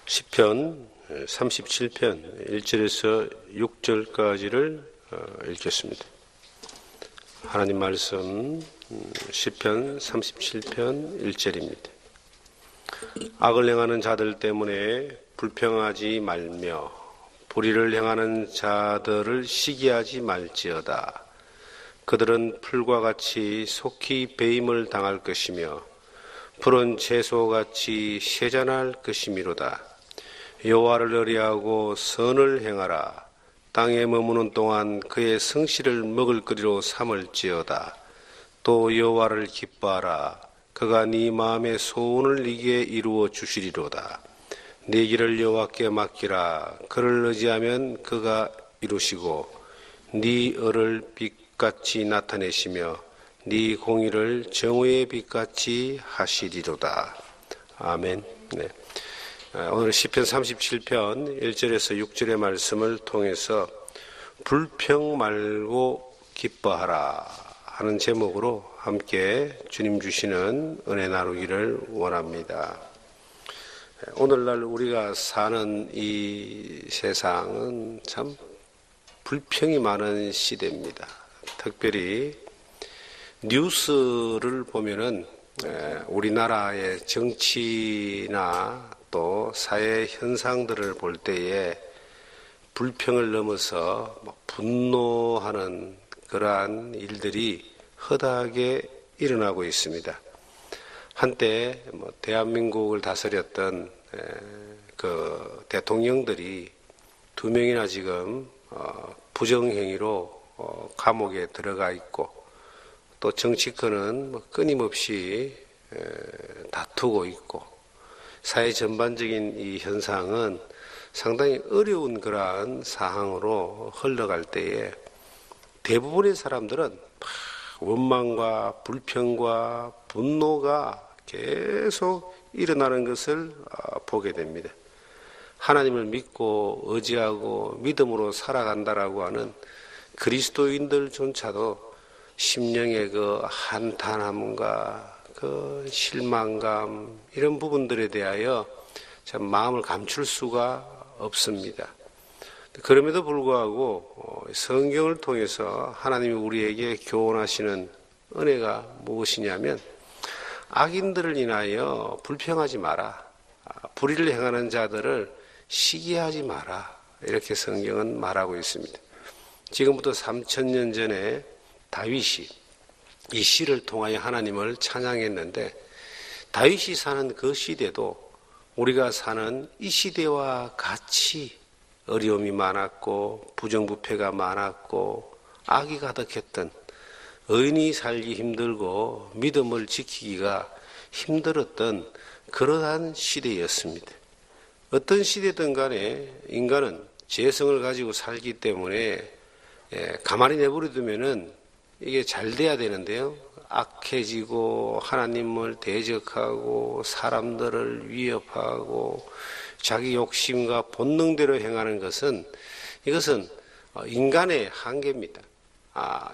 시편 37편 1절에서 6절까지를 읽겠습니다. 하나님 말씀 시편 37편 1절입니다. 악을 행하는 자들 때문에 불평하지 말며 불의를 행하는 자들을 시기하지 말지어다. 그들은 풀과 같이 속히 배임을 당할 것이며 푸른 채소같이 쇠잔할 것이미로다. 여호와를 의뢰하고 선을 행하라. 땅에 머무는 동안 그의 성실을 먹을거리로 삼을지어다. 또 여호와를 기뻐하라. 그가 네 마음의 소원을 네게 이루어 주시리로다. 네 길을 여호와께 맡기라. 그를 의지하면 그가 이루시고 네 의를 빛같이 나타내시며 네 공의를 정오의 빛같이 하시리로다. 아멘. 네. 오늘 시편 37편 1절에서 6절의 말씀을 통해서 불평 말고 기뻐하라 하는 제목으로 함께 주님 주시는 은혜 나누기를 원합니다. 오늘날 우리가 사는 이 세상은 참 불평이 많은 시대입니다. 특별히 뉴스를 보면은 우리나라의 정치나 또 사회 현상들을 볼 때에 불평을 넘어서 분노하는 그러한 일들이 허다하게 일어나고 있습니다. 한때 대한민국을 다스렸던 그 대통령들이 2명이나 지금 부정행위로 감옥에 들어가 있고 또 정치권은 끊임없이 다투고 있고 사회 전반적인 이 현상은 상당히 어려운 그러한 상황으로 흘러갈 때에 대부분의 사람들은 원망과 불평과 분노가 계속 일어나는 것을 보게 됩니다. 하나님을 믿고 의지하고 믿음으로 살아간다라고 하는 그리스도인들조차도 심령의 그 한탄함과 그 실망감 이런 부분들에 대하여 참 마음을 감출 수가 없습니다. 그럼에도 불구하고 성경을 통해서 하나님이 우리에게 교훈하시는 은혜가 무엇이냐면 악인들을 인하여 불평하지 마라. 불의를 행하는 자들을 시기하지 마라. 이렇게 성경은 말하고 있습니다. 지금부터 3000년 전에 다윗이 이 시를 통하여 하나님을 찬양했는데 다윗이 사는 그 시대도 우리가 사는 이 시대와 같이 어려움이 많았고 부정부패가 많았고 악이 가득했던 의인이 살기 힘들고 믿음을 지키기가 힘들었던 그러한 시대였습니다. 어떤 시대든 간에 인간은 죄성을 가지고 살기 때문에 가만히 내버려두면은 이게 잘 돼야 되는데요. 악해지고 하나님을 대적하고 사람들을 위협하고 자기 욕심과 본능대로 행하는 것은 이것은 인간의 한계입니다.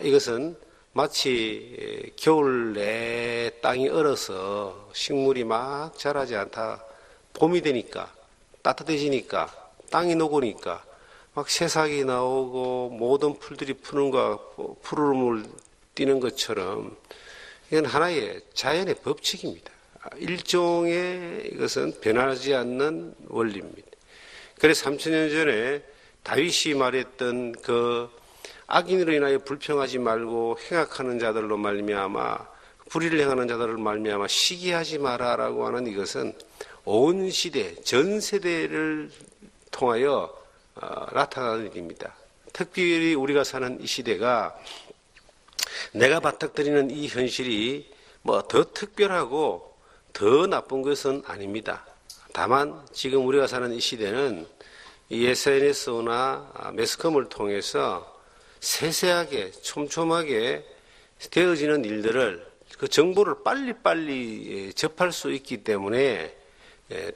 이것은 마치 겨울 내 땅이 얼어서 식물이 막 자라지 않다. 봄이 되니까 따뜻해지니까 땅이 녹으니까 막 새싹이 나오고 모든 풀들이 푸르름을 띠는 것처럼 이건 하나의 자연의 법칙입니다. 일종의 이것은 변하지 않는 원리입니다. 그래서 3000년 전에 다윗이 말했던 그 악인으로 인하여 불평하지 말고 행악하는 자들로 말미암아 불의를 행하는 자들로 말미암아 시기하지 마라라고 하는 이것은 온 시대 전 세대를 통하여 나타나는 일입니다. 특별히 우리가 사는 이 시대가 내가 바닥드리는 이 현실이 더 특별하고 더 나쁜 것은 아닙니다. 다만 지금 우리가 사는 이 시대는 이 SNS나 매스컴을 통해서 세세하게 촘촘하게 되어지는 일들을 그 정보를 빨리빨리 접할 수 있기 때문에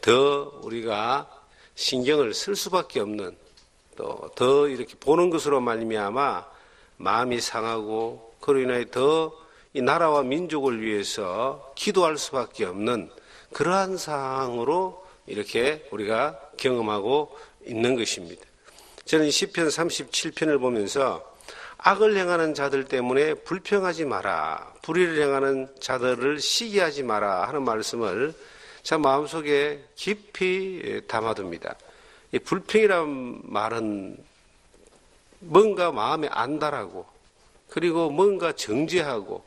더 우리가 신경을 쓸 수밖에 없는 또 더 이렇게 보는 것으로 말미암아 마음이 상하고 그로 인하여 더 이 나라와 민족을 위해서 기도할 수밖에 없는 그러한 상황으로 이렇게 우리가 경험하고 있는 것입니다. 저는 시편 37편을 보면서 악을 행하는 자들 때문에 불평하지 마라, 불의를 행하는 자들을 시기하지 마라 하는 말씀을 참 마음속에 깊이 담아둡니다. 이 불평이란 말은 뭔가 마음에 안달하고, 그리고 뭔가 정죄하고,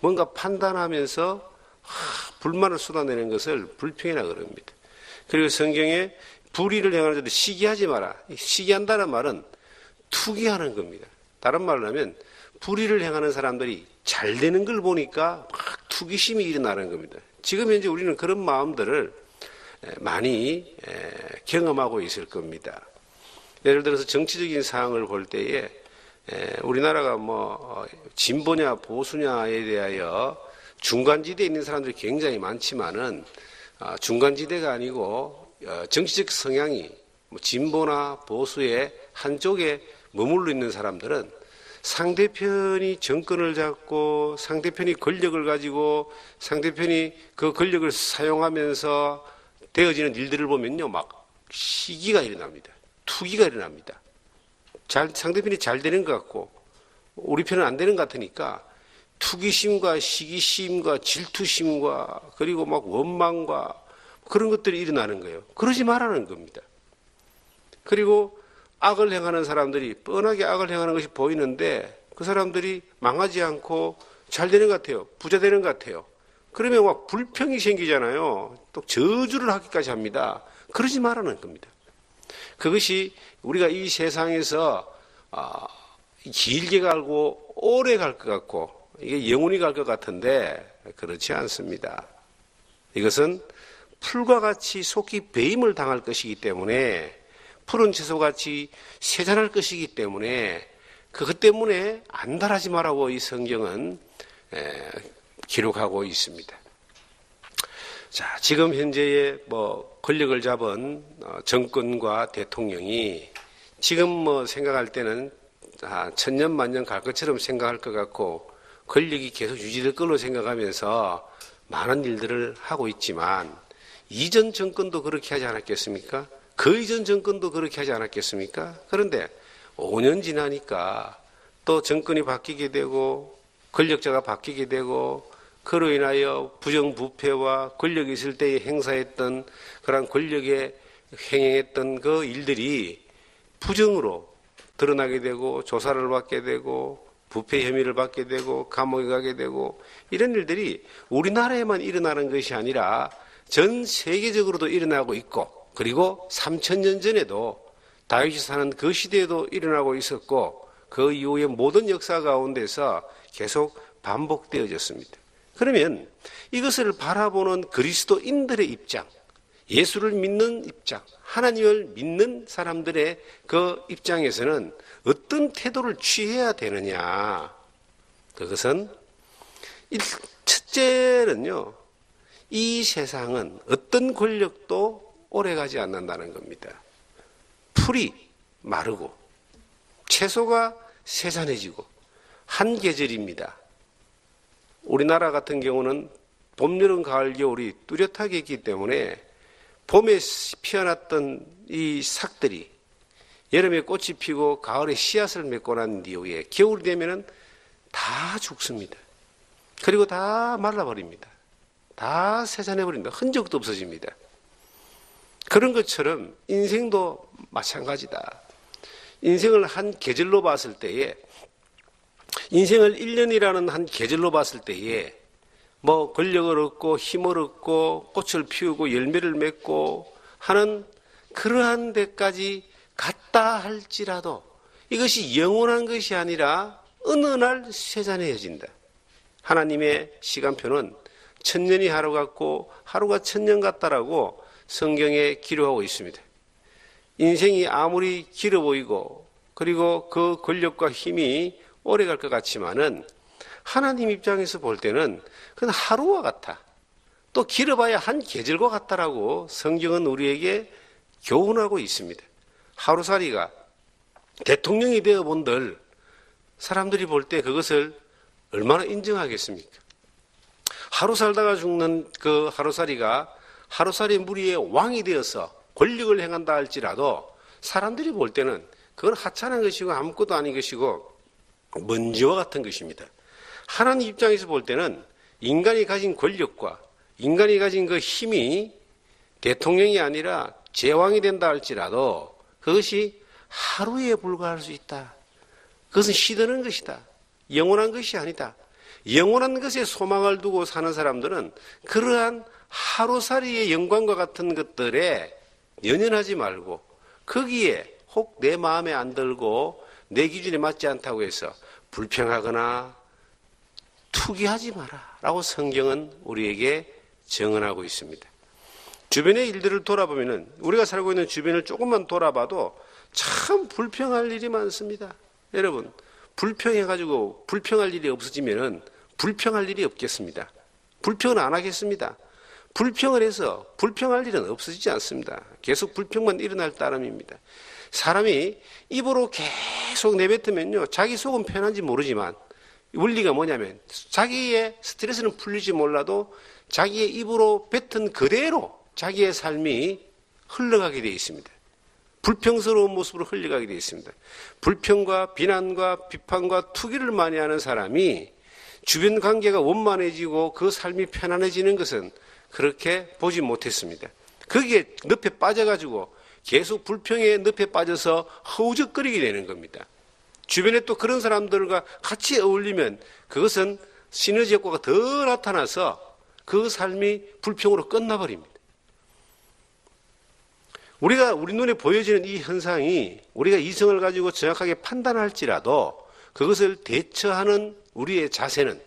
뭔가 판단하면서 불만을 쏟아내는 것을 불평이라 그럽니다. 그리고 성경에 불의를 행하는 자들 시기하지 마라. 시기한다는 말은 투기하는 겁니다. 다른 말로 하면 불의를 행하는 사람들이 잘 되는 걸 보니까 막 투기심이 일어나는 겁니다. 지금 현재 우리는 그런 마음들을 많이 경험하고 있을 겁니다. 예를 들어서 정치적인 상황을 볼 때에 우리나라가 뭐 진보냐 보수냐에 대하여 중간지대에 있는 사람들이 굉장히 많지만은 중간지대가 아니고 정치적 성향이 진보나 보수의 한쪽에 머물러 있는 사람들은 상대편이 정권을 잡고 상대편이 권력을 가지고 상대편이 그 권력을 사용하면서 되어지는 일들을 보면요, 막 시기가 일어납니다. 투기가 일어납니다. 상대편이 잘 되는 것 같고 우리 편은 안 되는 것 같으니까 투기심과 시기심과 질투심과 그리고 막 원망과 그런 것들이 일어나는 거예요. 그러지 말라는 겁니다. 그리고 악을 행하는 사람들이 뻔하게 악을 행하는 것이 보이는데 그 사람들이 망하지 않고 잘 되는 것 같아요. 부자 되는 것 같아요. 그러면 막 불평이 생기잖아요. 또 저주를 하기까지 합니다. 그러지 말라는 겁니다. 그것이 우리가 이 세상에서 길게 갈고 오래 갈 것 같고 이게 영원히 갈 것 같은데 그렇지 않습니다. 이것은 풀과 같이 속히 배임을 당할 것이기 때문에, 푸른 채소같이 세잔할 것이기 때문에 그것 때문에 안달하지 말라고 이 성경은 기록하고 있습니다. 자, 지금 현재의 권력을 잡은 정권과 대통령이 지금 생각할 때는 천년 만년 갈 것처럼 생각할 것 같고 권력이 계속 유지될 걸로 생각하면서 많은 일들을 하고 있지만 이전 정권도 그렇게 하지 않았겠습니까? 그 이전 정권도 그렇게 하지 않았겠습니까? 그런데 5년 지나니까 또 정권이 바뀌게 되고 권력자가 바뀌게 되고 그로 인하여 부정부패와 권력이 있을 때에 행사했던 그런 권력에 행했던 그 일들이 부정으로 드러나게 되고 조사를 받게 되고 부패 혐의를 받게 되고 감옥에 가게 되고 이런 일들이 우리나라에만 일어나는 것이 아니라 전 세계적으로도 일어나고 있고, 그리고 3000년 전에도 다윗이 사는 그 시대에도 일어나고 있었고 그 이후의 모든 역사 가운데서 계속 반복되어졌습니다. 그러면 이것을 바라보는 그리스도인들의 입장, 예수를 믿는 입장, 하나님을 믿는 사람들의 그 입장에서는 어떤 태도를 취해야 되느냐? 그것은 첫째는요, 이 세상은 어떤 권력도 오래가지 않는다는 겁니다. 풀이 마르고 채소가 세산해지고 한 계절입니다. 우리나라 같은 경우는 봄, 여름, 가을, 겨울이 뚜렷하게 있기 때문에 봄에 피어났던 이 삭들이 여름에 꽃이 피고 가을에 씨앗을 맺고 난 이후에 겨울이 되면은 다 죽습니다. 그리고 다 말라버립니다. 다 세산해버립니다. 흔적도 없어집니다. 그런 것처럼 인생도 마찬가지다. 인생을 한 계절로 봤을 때에, 인생을 1년이라는 한 계절로 봤을 때에 권력을 얻고 힘을 얻고 꽃을 피우고 열매를 맺고 하는 그러한 데까지 갔다 할지라도 이것이 영원한 것이 아니라 어느 날 세잔해진다. 하나님의 시간표는 1000년이 하루 같고 하루가 1000년 같다라고 성경에 기록하고 있습니다. 인생이 아무리 길어 보이고 그리고 그 권력과 힘이 오래 갈 것 같지만은 하나님 입장에서 볼 때는 그건 하루와 같아. 또 길어봐야 한 계절과 같다라고 성경은 우리에게 교훈하고 있습니다. 하루살이가 대통령이 되어 본들 사람들이 볼 때 그것을 얼마나 인정하겠습니까? 하루 살다가 죽는 그 하루살이가 하루살이 무리의 왕이 되어서 권력을 행한다 할지라도 사람들이 볼 때는 그건 하찮은 것이고 아무것도 아닌 것이고 먼지와 같은 것입니다. 하나님 입장에서 볼 때는 인간이 가진 권력과 인간이 가진 그 힘이 대통령이 아니라 제왕이 된다 할지라도 그것이 하루에 불과할 수 있다. 그것은 시드는 것이다. 영원한 것이 아니다. 영원한 것에 소망을 두고 사는 사람들은 그러한 하루살이의 영광과 같은 것들에 연연하지 말고 거기에 혹 내 마음에 안 들고 내 기준에 맞지 않다고 해서 불평하거나 투기하지 마라 라고 성경은 우리에게 정언하고 있습니다. 주변의 일들을 돌아보면 우리가 살고 있는 주변을 조금만 돌아봐도 참 불평할 일이 많습니다. 여러분, 불평해가지고 불평할 일이 없어지면 불평할 일이 없겠습니다. 불평은 안 하겠습니다. 불평을 해서 불평할 일은 없어지지 않습니다. 계속 불평만 일어날 따름입니다. 사람이 입으로 계속 내뱉으면요, 자기 속은 편한지 모르지만 원리가 뭐냐면 자기의 스트레스는 풀리지 몰라도 자기의 입으로 뱉은 그대로 자기의 삶이 흘러가게 되어 있습니다. 불평스러운 모습으로 흘러가게 되어 있습니다. 불평과 비난과 비판과 투기를 많이 하는 사람이 주변 관계가 원만해지고 그 삶이 편안해지는 것은 그렇게 보지 못했습니다. 거기에 늪에 빠져가지고 계속 불평의 늪에 빠져서 허우적거리게 되는 겁니다. 주변에 또 그런 사람들과 같이 어울리면 그것은 시너지 효과가 더 나타나서 그 삶이 불평으로 끝나버립니다. 우리 눈에 보여지는 이 현상이 우리가 이성을 가지고 정확하게 판단할지라도 그것을 대처하는 우리의 자세는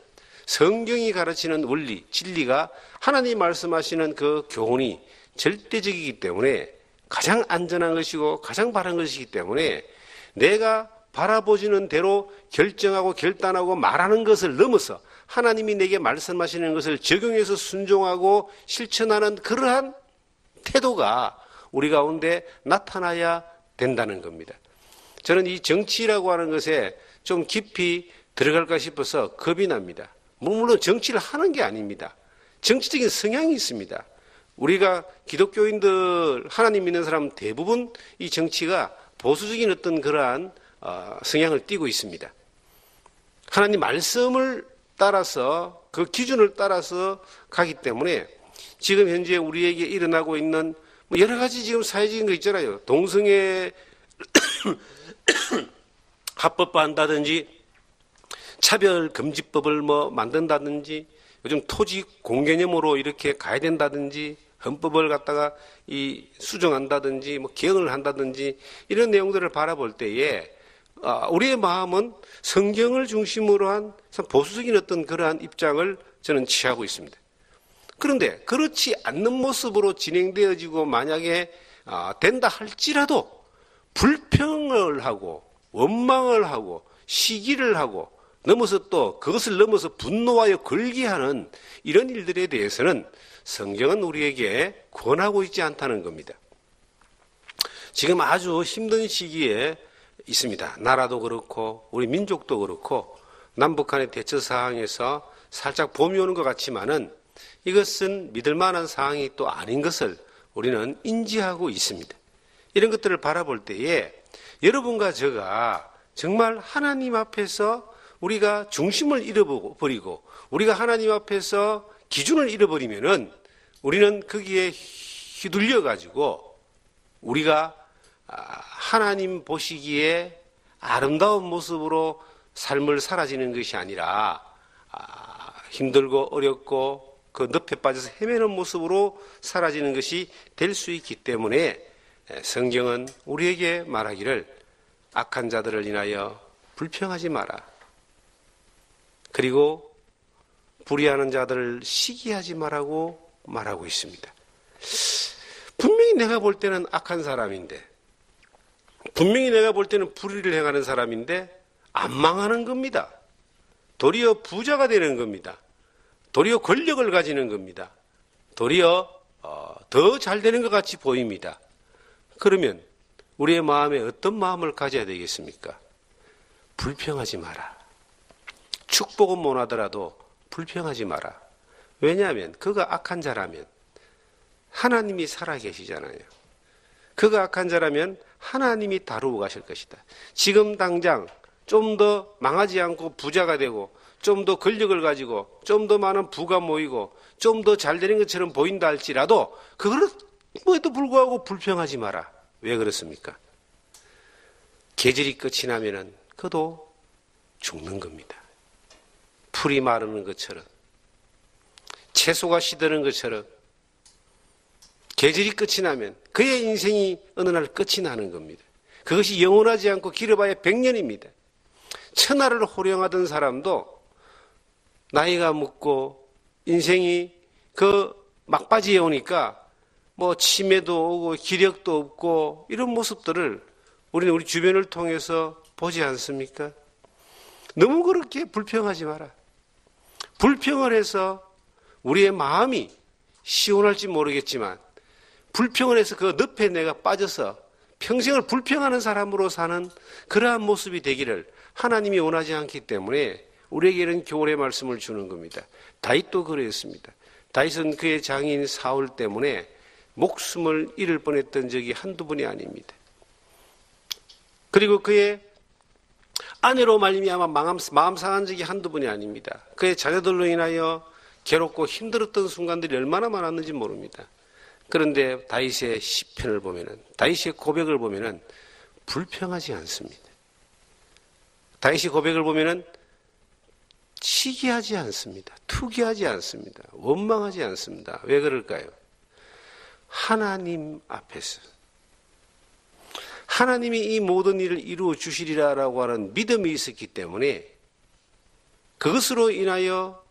성경이 가르치는 원리, 진리가 하나님이 말씀하시는 그 교훈이 절대적이기 때문에 가장 안전한 것이고 가장 바른 것이기 때문에 내가 바라보지는 대로 결정하고 결단하고 말하는 것을 넘어서 하나님이 내게 말씀하시는 것을 적용해서 순종하고 실천하는 그러한 태도가 우리 가운데 나타나야 된다는 겁니다. 저는 이 정치라고 하는 것에 좀 깊이 들어갈까 싶어서 겁이 납니다. 물론 정치를 하는 게 아닙니다. 정치적인 성향이 있습니다. 우리가 기독교인들, 하나님 믿는 사람 대부분 이 정치가 보수적인 어떤 그러한 성향을 띠고 있습니다. 하나님 말씀을 따라서 그 기준을 따라서 가기 때문에 지금 현재 우리에게 일어나고 있는 여러 가지 지금 사회적인 거 있잖아요. 동성애 합법화한다든지 차별금지법을 만든다든지 요즘 토지 공개념으로 이렇게 가야 된다든지 헌법을 갖다가 수정한다든지 개헌을 한다든지 이런 내용들을 바라볼 때에 우리의 마음은 성경을 중심으로 한 보수적인 어떤 그러한 입장을 저는 취하고 있습니다. 그런데 그렇지 않는 모습으로 진행되어지고 만약에 된다 할지라도 불평을 하고 원망을 하고 시기를 하고 넘어서 또 그것을 넘어서 분노하여 걸기하는 이런 일들에 대해서는 성경은 우리에게 권하고 있지 않다는 겁니다. 지금 아주 힘든 시기에 있습니다. 나라도 그렇고 우리 민족도 그렇고 남북한의 대처 사항에서 살짝 봄이 오는 것 같지만은 이것은 믿을 만한 상황이 또 아닌 것을 우리는 인지하고 있습니다. 이런 것들을 바라볼 때에 여러분과 제가 정말 하나님 앞에서 우리가 중심을 잃어버리고 우리가 하나님 앞에서 기준을 잃어버리면은 우리는 거기에 휘둘려 가지고 우리가 하나님 보시기에 아름다운 모습으로 삶을 살아지는 것이 아니라 힘들고 어렵고 그 늪에 빠져서 헤매는 모습으로 사라지는 것이 될 수 있기 때문에 성경은 우리에게 말하기를 악한 자들을 인하여 불평하지 마라. 그리고 불의하는 자들을 시기하지 마라고 말하고 있습니다. 분명히 내가 볼 때는 악한 사람인데 분명히 내가 볼 때는 불의를 행하는 사람인데 안 망하는 겁니다. 도리어 부자가 되는 겁니다. 도리어 권력을 가지는 겁니다. 도리어 더 잘 되는 것 같이 보입니다. 그러면 우리의 마음에 어떤 마음을 가져야 되겠습니까? 불평하지 마라. 축복은 못하더라도 불평하지 마라. 왜냐하면 그가 악한 자라면 하나님이 살아계시잖아요. 그가 악한 자라면 하나님이 다루고 가실 것이다. 지금 당장 좀 더 망하지 않고 부자가 되고 좀 더 권력을 가지고 좀 더 많은 부가 모이고 좀 더 잘 되는 것처럼 보인다 할지라도 그것에도 불구하고 불평하지 마라. 왜 그렇습니까? 계절이 끝이 나면은 그도 죽는 겁니다. 풀이 마르는 것처럼, 채소가 시드는 것처럼 계절이 끝이 나면 그의 인생이 어느 날 끝이 나는 겁니다. 그것이 영원하지 않고 길어봐야 100년입니다. 천하를 호령하던 사람도 나이가 묵고 인생이 그 막바지에 오니까 뭐 치매도 오고 기력도 없고 이런 모습들을 우리는 우리 주변을 통해서 보지 않습니까? 너무 그렇게 불평하지 마라. 불평을 해서 우리의 마음이 시원할지 모르겠지만 불평을 해서 그 늪에 내가 빠져서 평생을 불평하는 사람으로 사는 그러한 모습이 되기를 하나님이 원하지 않기 때문에 우리에게는 교훈의 말씀을 주는 겁니다. 다윗도 그랬습니다. 다윗은 그의 장인 사울 때문에 목숨을 잃을 뻔했던 적이 한두 번이 아닙니다. 그리고 그의 아내로 말미암아 마음 상한 적이 한두 번이 아닙니다. 그의 자녀들로 인하여 괴롭고 힘들었던 순간들이 얼마나 많았는지 모릅니다. 그런데 다윗의 시편을 보면은, 다윗의 고백을 보면은 불평하지 않습니다. 다윗의 고백을 보면은 시기하지 않습니다. 투기하지 않습니다. 원망하지 않습니다. 왜 그럴까요? 하나님 앞에서 하나님이 이 모든 일을 이루어 주시리라라고 하는 믿음이 있었기 때문에 그것으로 인하여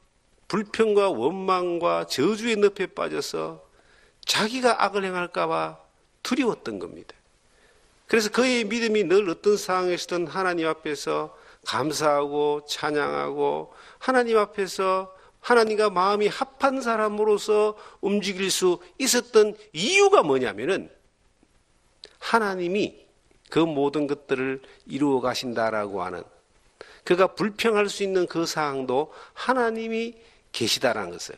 불평과 원망과 저주의 늪에 빠져서 자기가 악을 행할까 봐 두려웠던 겁니다. 그래서 그의 믿음이 늘 어떤 상황에서든 하나님 앞에서 감사하고 찬양하고 하나님 앞에서 하나님과 마음이 합한 사람으로서 움직일 수 있었던 이유가 뭐냐면은 하나님이 그 모든 것들을 이루어 가신다라고 하는, 그가 불평할 수 있는 그 상황도 하나님이 계시다라는 것을,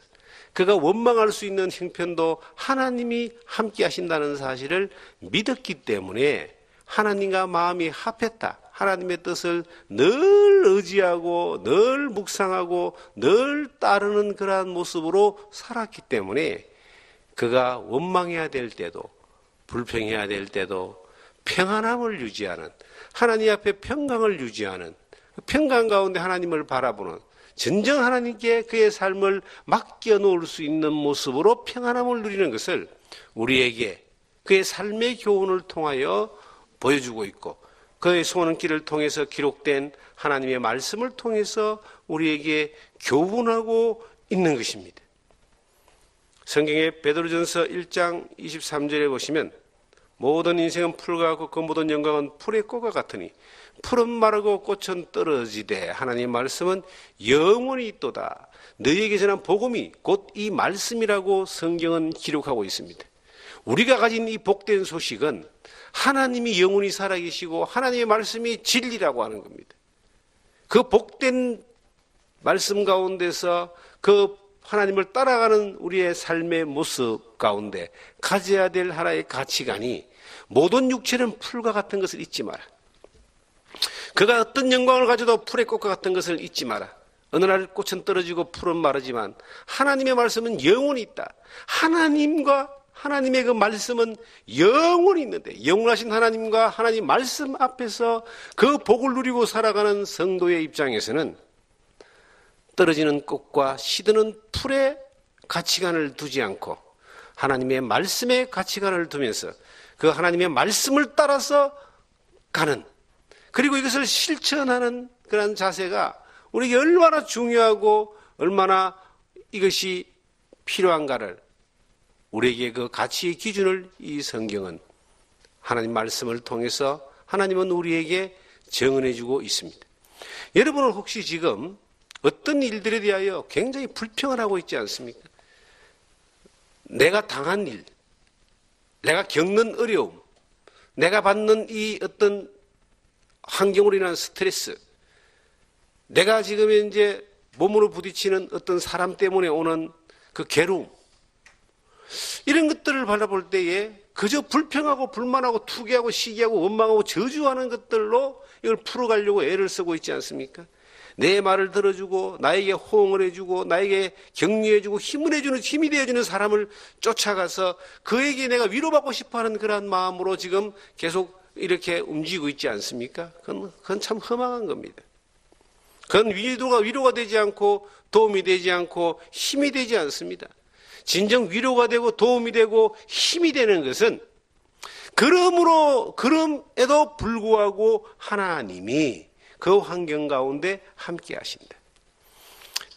그가 원망할 수 있는 형편도 하나님이 함께 하신다는 사실을 믿었기 때문에 하나님과 마음이 합했다, 하나님의 뜻을 늘 의지하고 늘 묵상하고 늘 따르는 그러한 모습으로 살았기 때문에 그가 원망해야 될 때도 불평해야 될 때도 평안함을 유지하는, 하나님 앞에 평강을 유지하는, 평강 가운데 하나님을 바라보는, 진정 하나님께 그의 삶을 맡겨놓을 수 있는 모습으로 평안함을 누리는 것을 우리에게 그의 삶의 교훈을 통하여 보여주고 있고, 그의 소원길을 통해서 기록된 하나님의 말씀을 통해서 우리에게 교훈하고 있는 것입니다. 성경의 베드로전서 1장 23절에 보시면 모든 인생은 풀과 같고 그 모든 영광은 풀의 꽃과 같으니 풀은 마르고 꽃은 떨어지되 하나님의 말씀은 영원히 있도다. 너희에게 전한 복음이 곧 이 말씀이라고 성경은 기록하고 있습니다. 우리가 가진 이 복된 소식은 하나님이 영원히 살아계시고 하나님의 말씀이 진리라고 하는 겁니다. 그 복된 말씀 가운데서 그 하나님을 따라가는 우리의 삶의 모습 가운데 가져야 될 하나의 가치관이 모든 육체는 풀과 같은 것을 잊지 마라. 그가 어떤 영광을 가져도 풀의 꽃과 같은 것을 잊지 마라. 어느 날 꽃은 떨어지고 풀은 마르지만 하나님의 말씀은 영원히 있다. 하나님과 하나님의 그 말씀은 영원히 있는데, 영원하신 하나님과 하나님 말씀 앞에서 그 복을 누리고 살아가는 성도의 입장에서는 떨어지는 꽃과 시드는 풀의 가치관을 두지 않고 하나님의 말씀의 가치관을 두면서 그 하나님의 말씀을 따라서 가는, 그리고 이것을 실천하는 그런 자세가 우리에게 얼마나 중요하고 얼마나 이것이 필요한가를, 우리에게 그 가치의 기준을 이 성경은 하나님 말씀을 통해서 하나님은 우리에게 정언해 주고 있습니다. 여러분은 혹시 지금 어떤 일들에 대하여 굉장히 불평을 하고 있지 않습니까? 내가 당한 일, 내가 겪는 어려움, 내가 받는 이 어떤 환경으로 인한 스트레스, 내가 지금 이제 몸으로 부딪히는 어떤 사람 때문에 오는 그 괴로움, 이런 것들을 바라볼 때에 그저 불평하고 불만하고 투기하고 시기하고 원망하고 저주하는 것들로 이걸 풀어가려고 애를 쓰고 있지 않습니까? 내 말을 들어주고 나에게 호응을 해주고 나에게 격려해주고 힘이 되어주는 사람을 쫓아가서 그에게 내가 위로받고 싶어하는 그러한 마음으로 지금 계속 이렇게 움직이고 있지 않습니까? 그건 참 허망한 겁니다. 그건 위로가 되지 않고 도움이 되지 않고 힘이 되지 않습니다. 진정 위로가 되고 도움이 되고 힘이 되는 것은 그럼에도 불구하고 하나님이 그 환경 가운데 함께 하신다.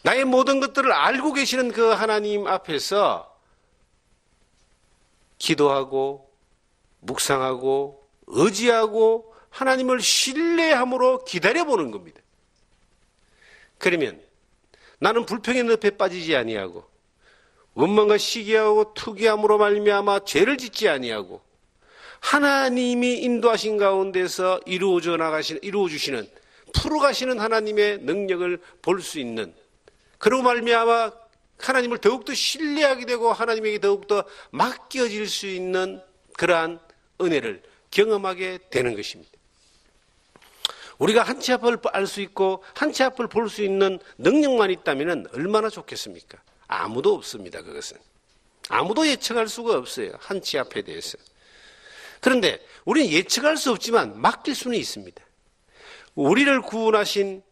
나의 모든 것들을 알고 계시는 그 하나님 앞에서 기도하고 묵상하고 의지하고 하나님을 신뢰함으로 기다려보는 겁니다. 그러면 나는 불평의 늪에 빠지지 아니하고 원망과 시기하고 투기함으로 말미암아 죄를 짓지 아니하고 하나님이 인도하신 가운데서 이루어주시는 풀어가시는 하나님의 능력을 볼 수 있는, 그러고 말미암아 하나님을 더욱더 신뢰하게 되고 하나님에게 더욱더 맡겨질 수 있는 그러한 은혜를 경험하게 되는 것입니다. 우리가 한 치 앞을 알 수 있고 한 치 앞을 볼 수 있는 능력만 있다면 얼마나 좋겠습니까? 아무도 없습니다. 그것은 아무도 예측할 수가 없어요. 한 치 앞에 대해서. 그런데 우리는 예측할 수 없지만 맡길 수는 있습니다. 우리를 구원하신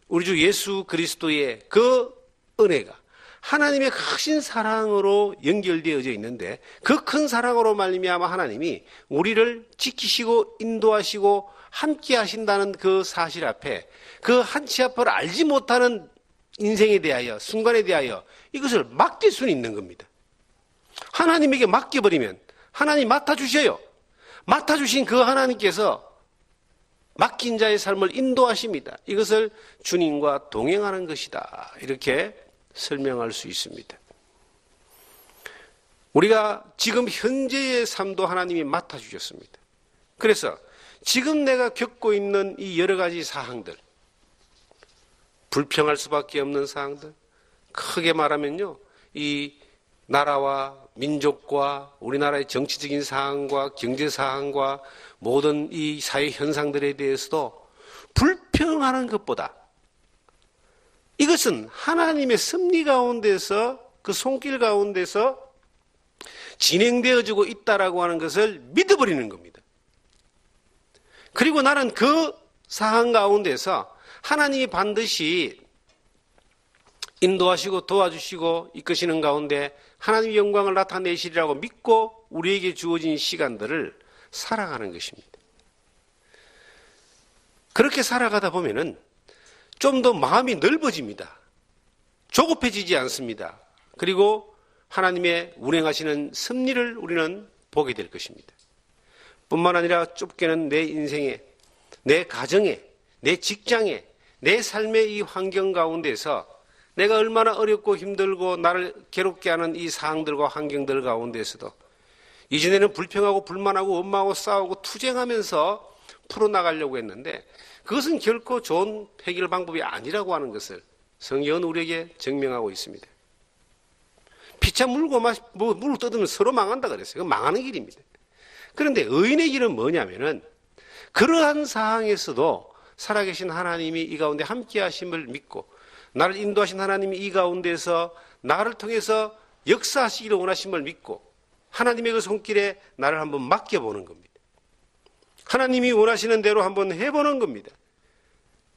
우리 주 예수 그리스도의 그 은혜가 하나님의 크신 사랑으로 연결되어져 있는데, 그 큰 사랑으로 말미암아 하나님이 우리를 지키시고 인도하시고 함께 하신다는 그 사실 앞에 그 한 치 앞을 알지 못하는 인생에 대하여, 순간에 대하여 이것을 맡길 수는 있는 겁니다. 하나님에게 맡겨버리면 하나님 맡아주셔요. 맡아주신 그 하나님께서 맡긴 자의 삶을 인도하십니다. 이것을 주님과 동행하는 것이다, 이렇게 설명할 수 있습니다. 우리가 지금 현재의 삶도 하나님이 맡아주셨습니다. 그래서 지금 내가 겪고 있는 이 여러 가지 사항들, 불평할 수밖에 없는 사항들, 크게 말하면요, 이 나라와 민족과 우리나라의 정치적인 사항과 경제 사항과 모든 이 사회 현상들에 대해서도 불평하는 것보다 이것은 하나님의 섭리 가운데서, 그 손길 가운데서 진행되어지고 있다라고 하는 것을 믿어버리는 겁니다. 그리고 나는 그 상황 가운데서 하나님이 반드시 인도하시고 도와주시고 이끄시는 가운데 하나님의 영광을 나타내시리라고 믿고 우리에게 주어진 시간들을 살아가는 것입니다. 그렇게 살아가다 보면은 좀 더 마음이 넓어집니다. 조급해지지 않습니다. 그리고 하나님의 운행하시는 섭리를 우리는 보게 될 것입니다. 뿐만 아니라 좁게는 내 인생에, 내 가정에, 내 직장에, 내 삶의 이 환경 가운데서 내가 얼마나 어렵고 힘들고 나를 괴롭게 하는 이 상황들과 환경들 가운데서도 이전에는 불평하고 불만하고 원망하고 싸우고 투쟁하면서 풀어나가려고 했는데 그것은 결코 좋은 해결 방법이 아니라고 하는 것을 성경은 우리에게 증명하고 있습니다. 피차 물고 물을 뜯으면 서로 망한다 그랬어요. 그건 망하는 길입니다. 그런데 의인의 길은 뭐냐면은 그러한 상황에서도 살아계신 하나님이 이 가운데 함께 하심을 믿고 나를 인도하신 하나님이 이 가운데서 나를 통해서 역사하시기를 원하심을 믿고 하나님의 그 손길에 나를 한번 맡겨보는 겁니다. 하나님이 원하시는 대로 한번 해보는 겁니다.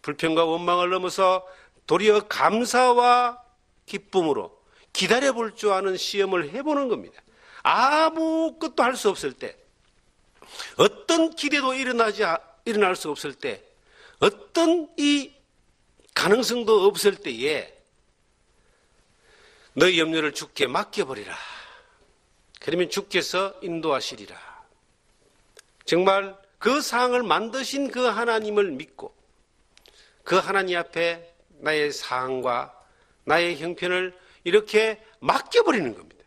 불평과 원망을 넘어서 도리어 감사와 기쁨으로 기다려볼 줄 아는 시험을 해보는 겁니다. 아무것도 할 수 없을 때, 어떤 기대도 일어날 수 없을 때, 어떤 이 가능성도 없을 때에 너희 염려를 주께 맡겨버리라. 그러면 주께서 인도하시리라. 정말 그 상황을 만드신 그 하나님을 믿고 그 하나님 앞에 나의 상황과 나의 형편을 이렇게 맡겨버리는 겁니다.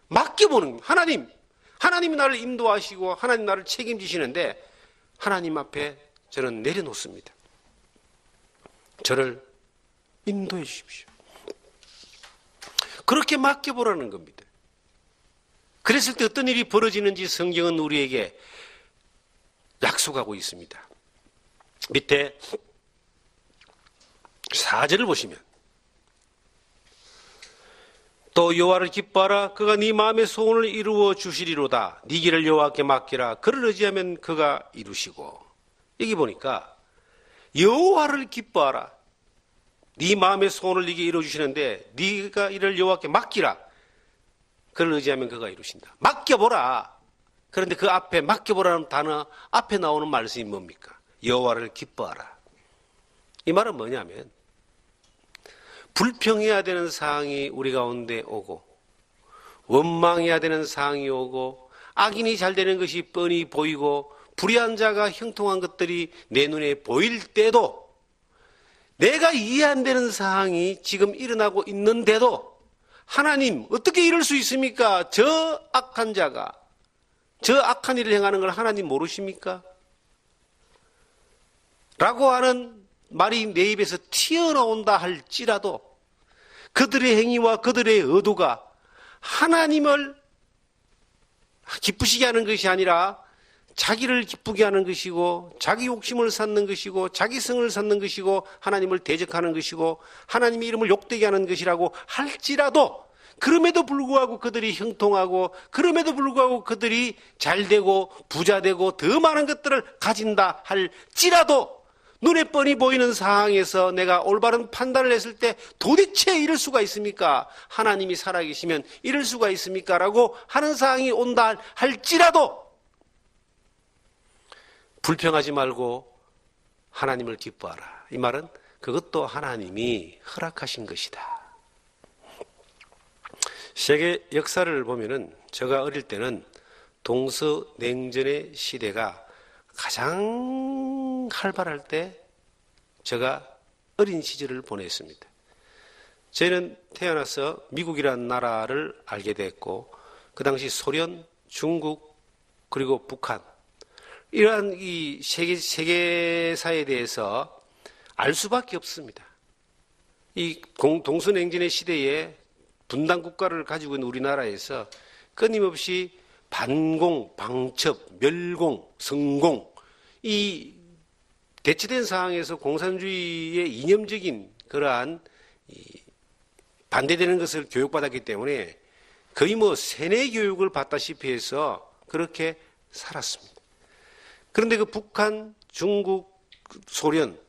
맡겨보는 겁니다. 하나님이 나를 인도하시고 하나님 나를 책임지시는데 하나님 앞에 저는 내려놓습니다. 저를 인도해 주십시오. 그렇게 맡겨보라는 겁니다. 그랬을 때 어떤 일이 벌어지는지 성경은 우리에게 약속하고 있습니다. 밑에 4절을 보시면 또 여호와를 기뻐하라. 그가 네 마음의 소원을 이루어 주시리로다. 네 길을 여호와께 맡기라. 그를 의지하면 그가 이루시고. 여기 보니까 여호와를 기뻐하라. 네 마음의 소원을 네게 이루어 주시는데 네가 이를 여호와께 맡기라. 그를 의지하면 그가 이루신다. 맡겨보라. 그런데 그 앞에 맡겨보라는 단어 앞에 나오는 말씀이 뭡니까? 여호와를 기뻐하라. 이 말은 뭐냐면 불평해야 되는 상황이 우리 가운데 오고 원망해야 되는 상황이 오고 악인이 잘 되는 것이 뻔히 보이고 불의한 자가 형통한 것들이 내 눈에 보일 때도 내가 이해 안 되는 상황이 지금 일어나고 있는데도 하나님 어떻게 이럴 수 있습니까? 저 악한 자가 저 악한 일을 행하는 걸 하나님 모르십니까? 라고 하는 말이 내 입에서 튀어나온다 할지라도 그들의 행위와 그들의 의도가 하나님을 기쁘시게 하는 것이 아니라 자기를 기쁘게 하는 것이고 자기 욕심을 쌓는 것이고 자기 성을 쌓는 것이고 하나님을 대적하는 것이고 하나님의 이름을 욕되게 하는 것이라고 할지라도 그럼에도 불구하고 그들이 형통하고 그럼에도 불구하고 그들이 잘되고 부자되고 더 많은 것들을 가진다 할지라도 눈에 뻔히 보이는 상황에서 내가 올바른 판단을 했을 때 도대체 이럴 수가 있습니까? 하나님이 살아계시면 이럴 수가 있습니까? 라고 하는 상황이 온다 할지라도 불평하지 말고 하나님을 기뻐하라. 이 말은 그것도 하나님이 허락하신 것이다. 세계 역사를 보면은 제가 어릴 때는 동서냉전의 시대가 가장 활발할 때 제가 어린 시절을 보냈습니다. 저희는 태어나서 미국이라는 나라를 알게 됐고 그 당시 소련, 중국 그리고 북한 이러한 이 세계사에 대해서 알 수밖에 없습니다. 이 동서냉전의 시대에 분단 국가를 가지고 있는 우리나라에서 끊임없이 반공, 방첩, 멸공, 성공 이 대치된 상황에서 공산주의의 이념적인 그러한 반대되는 것을 교육받았기 때문에 거의 뭐 세뇌 교육을 받다시피 해서 그렇게 살았습니다. 그런데 그 북한, 중국, 소련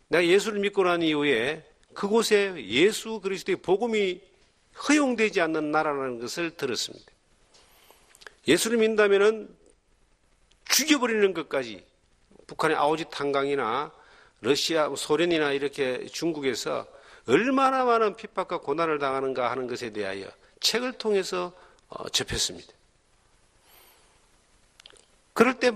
내가 예수를 믿고 난 이후에 그곳에 예수 그리스도의 복음이 허용되지 않는 나라라는 것을 들었습니다. 예수를 믿는다면은 죽여버리는 것까지 북한의 아오지 탄광이나 러시아, 소련이나 이렇게 중국에서 얼마나 많은 핍박과 고난을 당하는가 하는 것에 대하여 책을 통해서 접했습니다. 그럴 때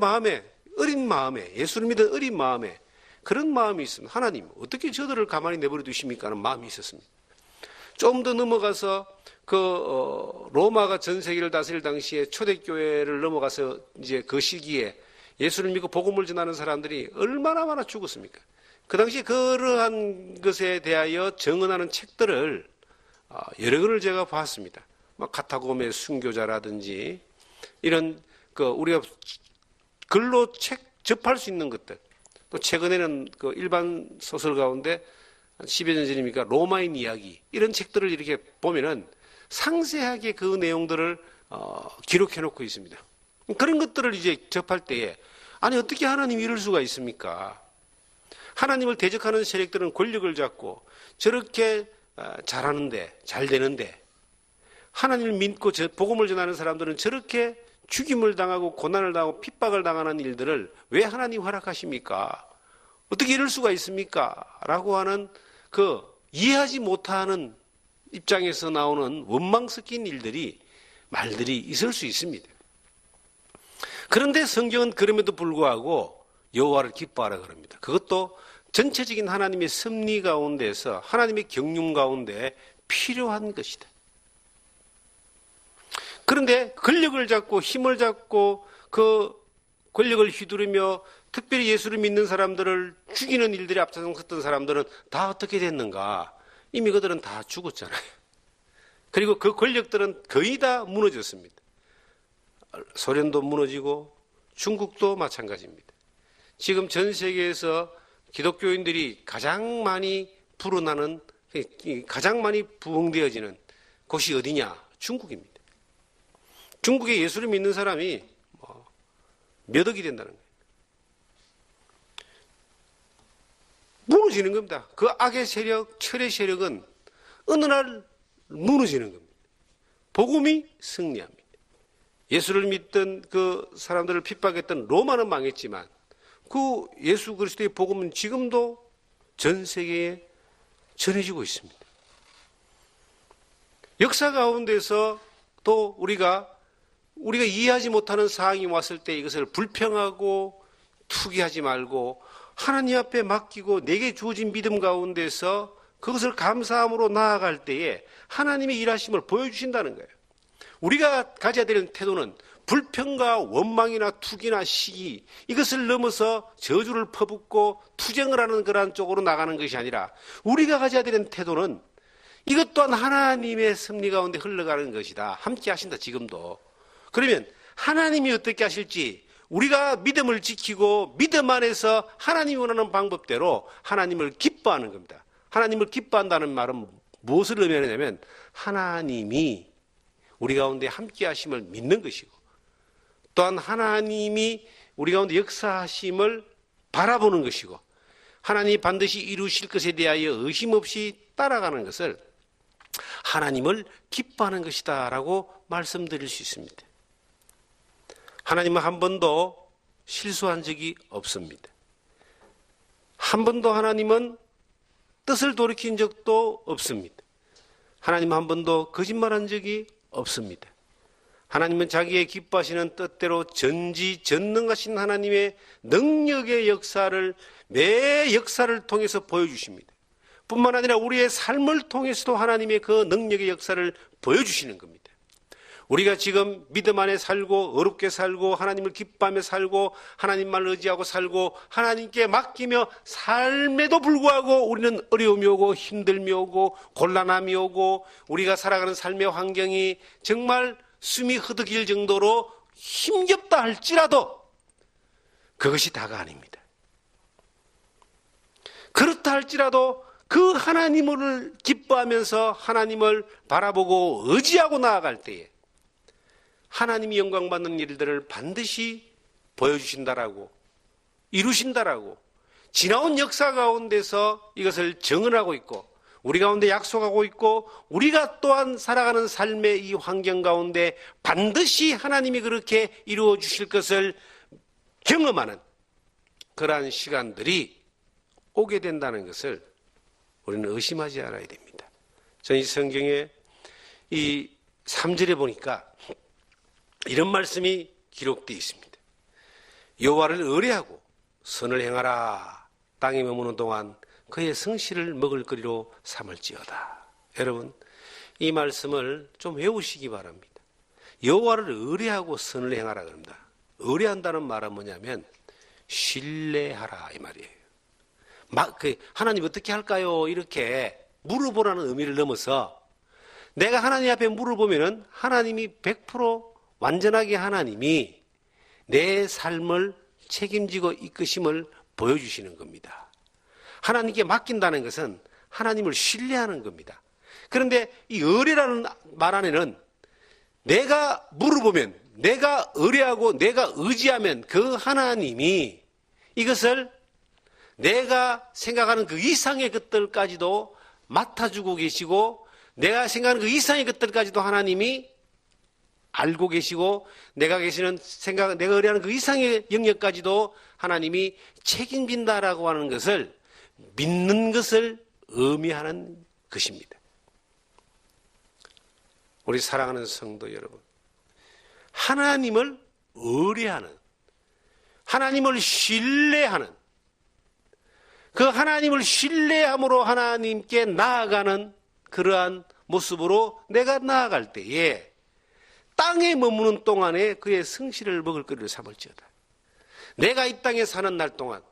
어린 마음에, 예수를 믿은 어린 마음에 그런 마음이 있습니다. 하나님, 어떻게 저들을 가만히 내버려 두십니까? 하는 마음이 있었습니다. 좀 더 넘어가서 로마가 전 세계를 다스릴 당시에 초대교회를 넘어가서 이제 그 시기에 예수를 믿고 복음을 전하는 사람들이 얼마나 많아 죽었습니까? 그 당시에 그러한 것에 대하여 증언하는 책들을 여러 권을 제가 봤습니다. 카타곰의 순교자라든지 이런 우리가 글로 접할 수 있는 것들. 또 최근에는 일반 소설 가운데 10여 년 전이니까 로마인 이야기 이런 책들을 이렇게 보면은 상세하게 그 내용들을 기록해 놓고 있습니다. 그런 것들을 이제 접할 때에 아니 어떻게 하나님이 이럴 수가 있습니까? 하나님을 대적하는 세력들은 권력을 잡고 저렇게 잘하는데 잘 되는데 하나님을 믿고 복음을 전하는 사람들은 저렇게 죽임을 당하고 고난을 당하고 핍박을 당하는 일들을 왜 하나님 허락하십니까? 어떻게 이럴 수가 있습니까? 라고 하는 이해하지 못하는 입장에서 나오는 원망 섞인 말들이 있을 수 있습니다. 그런데 성경은 그럼에도 불구하고 여호와를 기뻐하라 그럽니다. 그것도 전체적인 하나님의 섭리 가운데서 하나님의 경륜 가운데 필요한 것이다. 그런데 권력을 잡고 힘을 잡고 그 권력을 휘두르며 특별히 예수를 믿는 사람들을 죽이는 일들이 앞서섰던 사람들은 다 어떻게 됐는가? 이미 그들은 다 죽었잖아요. 그리고 그 권력들은 거의 다 무너졌습니다. 소련도 무너지고 중국도 마찬가지입니다. 지금 전 세계에서 기독교인들이 가장 많이 불어나는, 가장 많이 부흥되어지는 곳이 어디냐? 중국입니다. 중국에 예수를 믿는 사람이 몇 억이 된다는 거예요. 무너지는 겁니다. 그 악의 세력, 철의 세력은 어느 날 무너지는 겁니다. 복음이 승리합니다. 예수를 믿던 그 사람들을 핍박했던 로마는 망했지만 그 예수 그리스도의 복음은 지금도 전 세계에 전해지고 있습니다. 역사 가운데서 또 우리가 이해하지 못하는 상황이 왔을 때 이것을 불평하고 투기하지 말고 하나님 앞에 맡기고 내게 주어진 믿음 가운데서 그것을 감사함으로 나아갈 때에 하나님의 일하심을 보여주신다는 거예요. 우리가 가져야 되는 태도는 불평과 원망이나 투기나 시기, 이것을 넘어서 저주를 퍼붓고 투쟁을 하는 그러한 쪽으로 나가는 것이 아니라 우리가 가져야 되는 태도는 이것 또한 하나님의 섭리 가운데 흘러가는 것이다. 함께 하신다, 지금도. 그러면 하나님이 어떻게 하실지 우리가 믿음을 지키고 믿음 안에서 하나님이 원하는 방법대로 하나님을 기뻐하는 겁니다. 하나님을 기뻐한다는 말은 무엇을 의미하냐면 하나님이 우리 가운데 함께 하심을 믿는 것이고 또한 하나님이 우리 가운데 역사하심을 바라보는 것이고 하나님이 반드시 이루실 것에 대하여 의심 없이 따라가는 것을 하나님을 기뻐하는 것이다 라고 말씀드릴 수 있습니다. 하나님은 한 번도 실수한 적이 없습니다. 한 번도 하나님은 뜻을 돌이킨 적도 없습니다. 하나님은 한 번도 거짓말한 적이 없습니다. 하나님은 자기의 기뻐하시는 뜻대로 전지전능하신 하나님의 능력의 역사를 매 역사를 통해서 보여주십니다. 뿐만 아니라 우리의 삶을 통해서도 하나님의 그 능력의 역사를 보여주시는 겁니다. 우리가 지금 믿음 안에 살고 어렵게 살고 하나님을 기뻐하며 살고 하나님만 의지하고 살고 하나님께 맡기며 삶에도 불구하고 우리는 어려움이 오고 힘듦이 오고 곤란함이 오고 우리가 살아가는 삶의 환경이 정말 숨이 흐드길 정도로 힘겹다 할지라도 그것이 다가 아닙니다. 그렇다 할지라도 그 하나님을 기뻐하면서 하나님을 바라보고 의지하고 나아갈 때에 하나님이 영광받는 일들을 반드시 보여주신다라고 이루신다라고 지나온 역사 가운데서 이것을 정언하고 있고 우리 가운데 약속하고 있고 우리가 또한 살아가는 삶의 이 환경 가운데 반드시 하나님이 그렇게 이루어 주실 것을 경험하는 그러한 시간들이 오게 된다는 것을 우리는 의심하지 않아야 됩니다. 저는 이 성경에 이 3절에 보니까 이런 말씀이 기록되어 있습니다. 여호와를 의뢰하고 선을 행하라. 땅에 머무는 동안 그의 성실을 먹을거리로 삼을지어다. 여러분, 이 말씀을 좀 외우시기 바랍니다. 여호와를 의뢰하고 선을 행하라 그럽니다. 의뢰한다는 말은 뭐냐면 신뢰하라 이 말이에요. 하나님 어떻게 할까요? 이렇게 물어보라는 의미를 넘어서 내가 하나님 앞에 물어보면은 하나님이 100% 완전하게 하나님이 내 삶을 책임지고 이끄심을 보여주시는 겁니다. 하나님께 맡긴다는 것은 하나님을 신뢰하는 겁니다. 그런데 이 의뢰라는 말 안에는 내가 물어보면 내가 의뢰하고 내가 의지하면 그 하나님이 이것을 내가 생각하는 그 이상의 것들까지도 맡아주고 계시고 내가 생각하는 그 이상의 것들까지도 하나님이 알고 계시고 내가 의뢰하는 그 이상의 영역까지도 하나님이 책임진다라고 하는 것을 믿는 것을 의미하는 것입니다. 우리 사랑하는 성도 여러분, 하나님을 의뢰하는, 하나님을 신뢰하는, 그 하나님을 신뢰함으로 하나님께 나아가는 그러한 모습으로 내가 나아갈 때에 땅에 머무는 동안에 그의 성실을 먹을 거리를 삼을지어다. 내가 이 땅에 사는 날 동안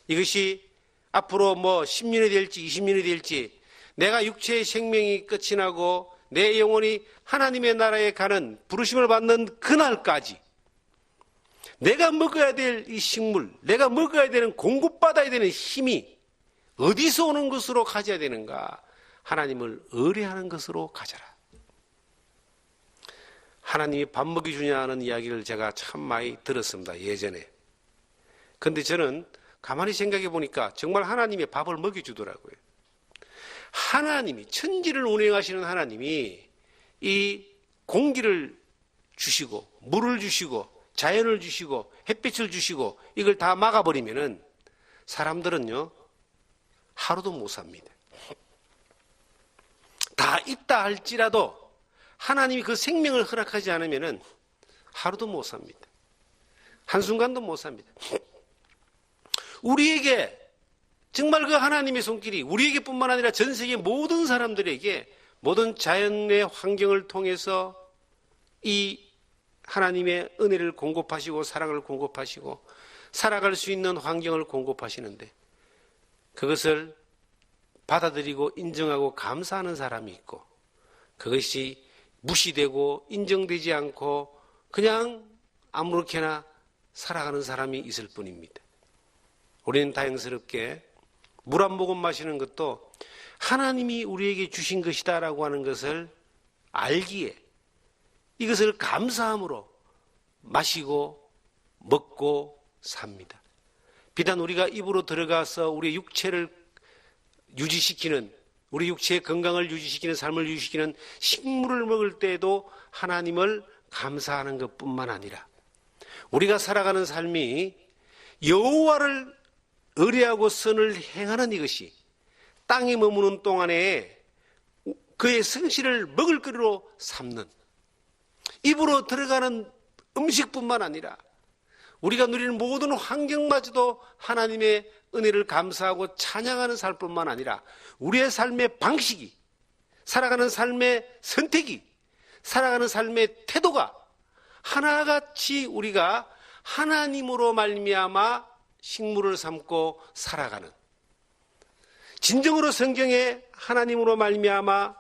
이것이 앞으로 10년이 될지 20년이 될지 내가 육체의 생명이 끝이 나고 내 영혼이 하나님의 나라에 가는 부르심을 받는 그날까지 내가 먹어야 될 이 식물, 내가 먹어야 되는 공급받아야 되는 힘이 어디서 오는 것으로 가져야 되는가? 하나님을 의뢰하는 것으로 가져라. 하나님이 밥 먹여주냐는 이야기를 제가 참 많이 들었습니다, 예전에. 그런데 저는 가만히 생각해 보니까 정말 하나님이 밥을 먹여주더라고요. 하나님이, 천지를 운행하시는 하나님이 이 공기를 주시고 물을 주시고 자연을 주시고 햇빛을 주시고 이걸 다 막아버리면은 사람들은요 하루도 못 삽니다. 다 있다 할지라도 하나님이 그 생명을 허락하지 않으면은 하루도 못 삽니다. 한순간도 못 삽니다. 우리에게 정말 그 하나님의 손길이 우리에게뿐만 아니라 전 세계 모든 사람들에게 모든 자연의 환경을 통해서 이 하나님의 은혜를 공급하시고 사랑을 공급하시고 살아갈 수 있는 환경을 공급하시는데 그것을 받아들이고 인정하고 감사하는 사람이 있고 그것이 무시되고 인정되지 않고 그냥 아무렇게나 살아가는 사람이 있을 뿐입니다. 우리는 다행스럽게 물 한 모금 마시는 것도 하나님이 우리에게 주신 것이다라고 하는 것을 알기에 이것을 감사함으로 마시고 먹고 삽니다. 비단 우리가 입으로 들어가서 우리의 육체를 유지시키는 우리 육체의 건강을 유지시키는 삶을 유지시키는 식물을 먹을 때에도 하나님을 감사하는 것뿐만 아니라 우리가 살아가는 삶이 여호와를 의뢰하고 선을 행하는 이것이 땅에 머무는 동안에 그의 성실을 먹을거리로 삼는 입으로 들어가는 음식뿐만 아니라 우리가 누리는 모든 환경마저도 하나님의 은혜를 감사하고 찬양하는 삶뿐만 아니라 우리의 삶의 방식이 살아가는 삶의 선택이 살아가는 삶의 태도가 하나같이 우리가 하나님으로 말미암아 식물을 삼고 살아가는 진정으로 성경에 하나님으로 말미암아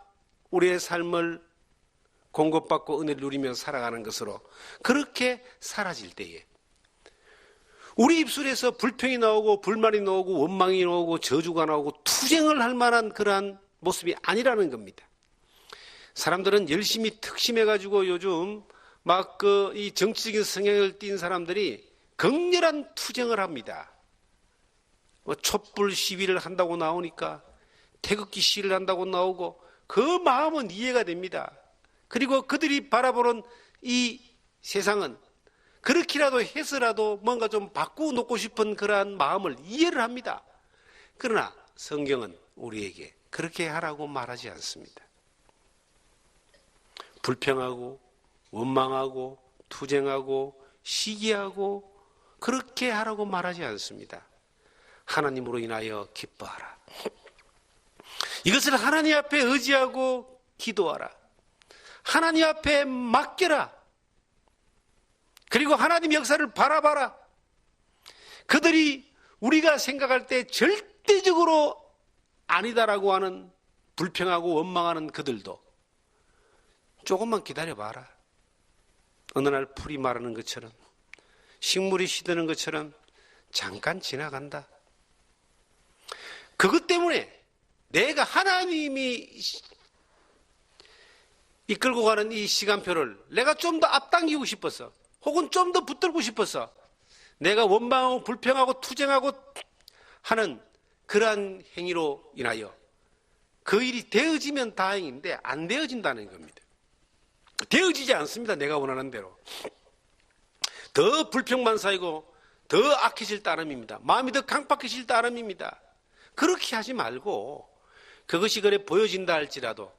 우리의 삶을 공급받고 은혜를 누리며 살아가는 것으로 그렇게 사라질 때에 우리 입술에서 불평이 나오고 불만이 나오고 원망이 나오고 저주가 나오고 투쟁을 할 만한 그러한 모습이 아니라는 겁니다. 사람들은 열심히 특심해가지고 요즘 막 이 정치적인 성향을 띈 사람들이 격렬한 투쟁을 합니다. 뭐 촛불 시위를 한다고 나오니까 태극기 시위를 한다고 나오고 그 마음은 이해가 됩니다. 그리고 그들이 바라보는 이 세상은 그렇게라도 해서라도 뭔가 좀 바꾸놓고 싶은 그러한 마음을 이해를 합니다. 그러나 성경은 우리에게 그렇게 하라고 말하지 않습니다. 불평하고 원망하고 투쟁하고 시기하고 그렇게 하라고 말하지 않습니다. 하나님으로 인하여 기뻐하라. 이것을 하나님 앞에 의지하고 기도하라. 하나님 앞에 맡겨라. 그리고 하나님 역사를 바라봐라. 그들이 우리가 생각할 때 절대적으로 아니다라고 하는 불평하고 원망하는 그들도 조금만 기다려봐라. 어느 날 풀이 마르는 것처럼 식물이 시드는 것처럼 잠깐 지나간다. 그것 때문에 내가 하나님이 이끌고 가는 이 시간표를 내가 좀 더 앞당기고 싶어서 혹은 좀 더 붙들고 싶어서 내가 원망하고 불평하고 투쟁하고 하는 그러한 행위로 인하여 그 일이 되어지면 다행인데 안 되어진다는 겁니다. 되어지지 않습니다. 내가 원하는 대로. 더 불평만 쌓이고 더 악해질 따름입니다. 마음이 더 강박해질 따름입니다. 그렇게 하지 말고 그것이 그래 보여진다 할지라도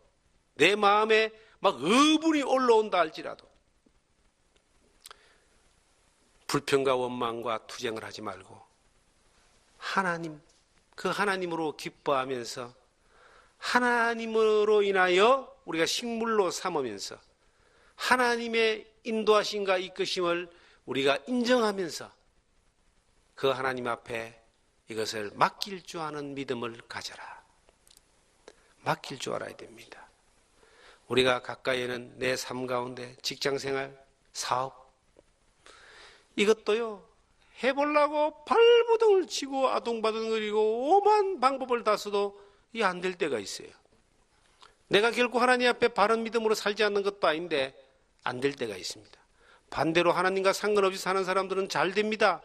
내 마음에 막 의분이 올라온다 할지라도 불평과 원망과 투쟁을 하지 말고 하나님, 그 하나님으로 기뻐하면서 하나님으로 인하여 우리가 식물로 삼으면서 하나님의 인도하심과 이끄심을 우리가 인정하면서 그 하나님 앞에 이것을 맡길 줄 아는 믿음을 가져라. 맡길 줄 알아야 됩니다. 우리가 가까이에는 내 삶 가운데 직장생활, 사업 이것도요 해보려고 발버둥을 치고 아둥바둥거리고 오만 방법을 다 써도 이게 안 될 때가 있어요. 내가 결코 하나님 앞에 바른 믿음으로 살지 않는 것도 아닌데 안 될 때가 있습니다. 반대로 하나님과 상관없이 사는 사람들은 잘 됩니다.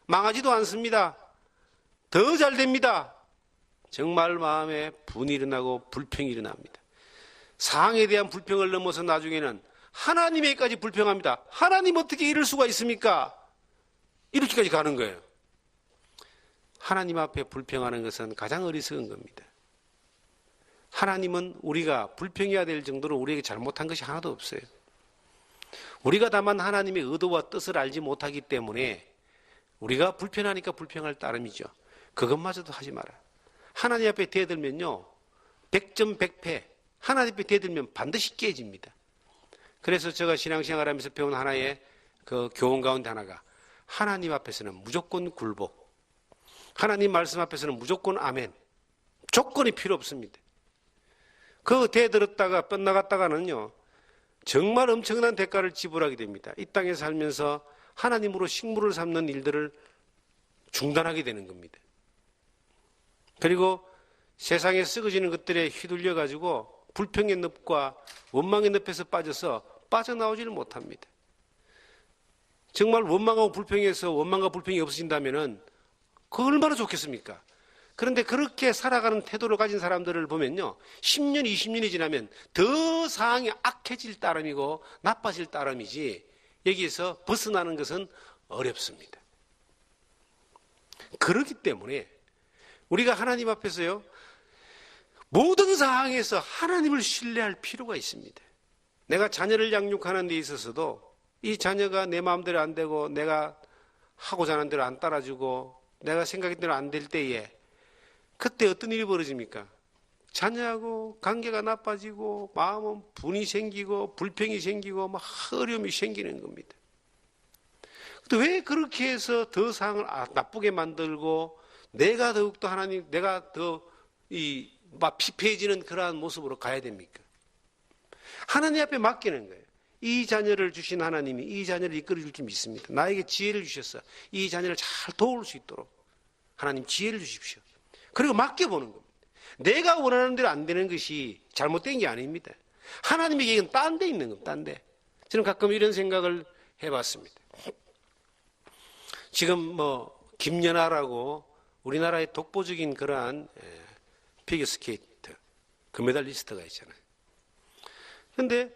망하지도 않습니다. 더 잘 됩니다. 정말 마음에 분이 일어나고 불평이 일어납니다. 상황에 대한 불평을 넘어서 나중에는 하나님에게까지 불평합니다. 하나님 어떻게 이럴 수가 있습니까? 이렇게까지 가는 거예요. 하나님 앞에 불평하는 것은 가장 어리석은 겁니다. 하나님은 우리가 불평해야 될 정도로 우리에게 잘못한 것이 하나도 없어요. 우리가 다만 하나님의 의도와 뜻을 알지 못하기 때문에 우리가 불편하니까 불평할 따름이죠. 그것마저도 하지 마라. 하나님 앞에 대들면요 100점 100패 하나님 앞에 대들면 반드시 깨집니다. 그래서 제가 신앙생활하면서 배운 하나의 그 교훈 가운데 하나가 하나님 앞에서는 무조건 굴복, 하나님 말씀 앞에서는 무조건 아멘, 조건이 필요 없습니다. 그 대들었다가 뻗나갔다가는요 정말 엄청난 대가를 지불하게 됩니다. 이 땅에 살면서 하나님으로 식물을 삼는 일들을 중단하게 되는 겁니다. 그리고 세상에 썩어지는 것들에 휘둘려 가지고 불평의 늪과 원망의 늪에서 빠져서 빠져나오지를 못합니다. 정말 원망하고 불평해서 원망과 불평이 없어진다면은 그 얼마나 좋겠습니까? 그런데 그렇게 살아가는 태도를 가진 사람들을 보면요 10년, 20년이 지나면 더 상황이 악해질 따름이고 나빠질 따름이지 여기에서 벗어나는 것은 어렵습니다. 그렇기 때문에 우리가 하나님 앞에서요 모든 상황에서 하나님을 신뢰할 필요가 있습니다. 내가 자녀를 양육하는 데 있어서도 이 자녀가 내 마음대로 안 되고 내가 하고자 하는 대로 안 따라주고 내가 생각한 대로 안 될 때에 그때 어떤 일이 벌어집니까? 자녀하고 관계가 나빠지고 마음은 분이 생기고 불평이 생기고 막 어려움이 생기는 겁니다. 왜 그렇게 해서 더 상황을 나쁘게 만들고 내가 더욱더 하나님, 내가 더 막 피폐해지는 그러한 모습으로 가야 됩니까? 하나님 앞에 맡기는 거예요. 이 자녀를 주신 하나님이 이 자녀를 이끌어 줄 줄 믿습니다. 나에게 지혜를 주셔서 이 자녀를 잘 도울 수 있도록 하나님 지혜를 주십시오. 그리고 맡겨보는 겁니다. 내가 원하는 대로 안 되는 것이 잘못된 게 아닙니다. 하나님의 계획은 딴 데 있는 겁니다. 딴 데. 저는 가끔 이런 생각을 해봤습니다. 지금 김연아라고 우리나라의 독보적인 그러한 피겨스케이트 금메달리스트가 있잖아요. 그런데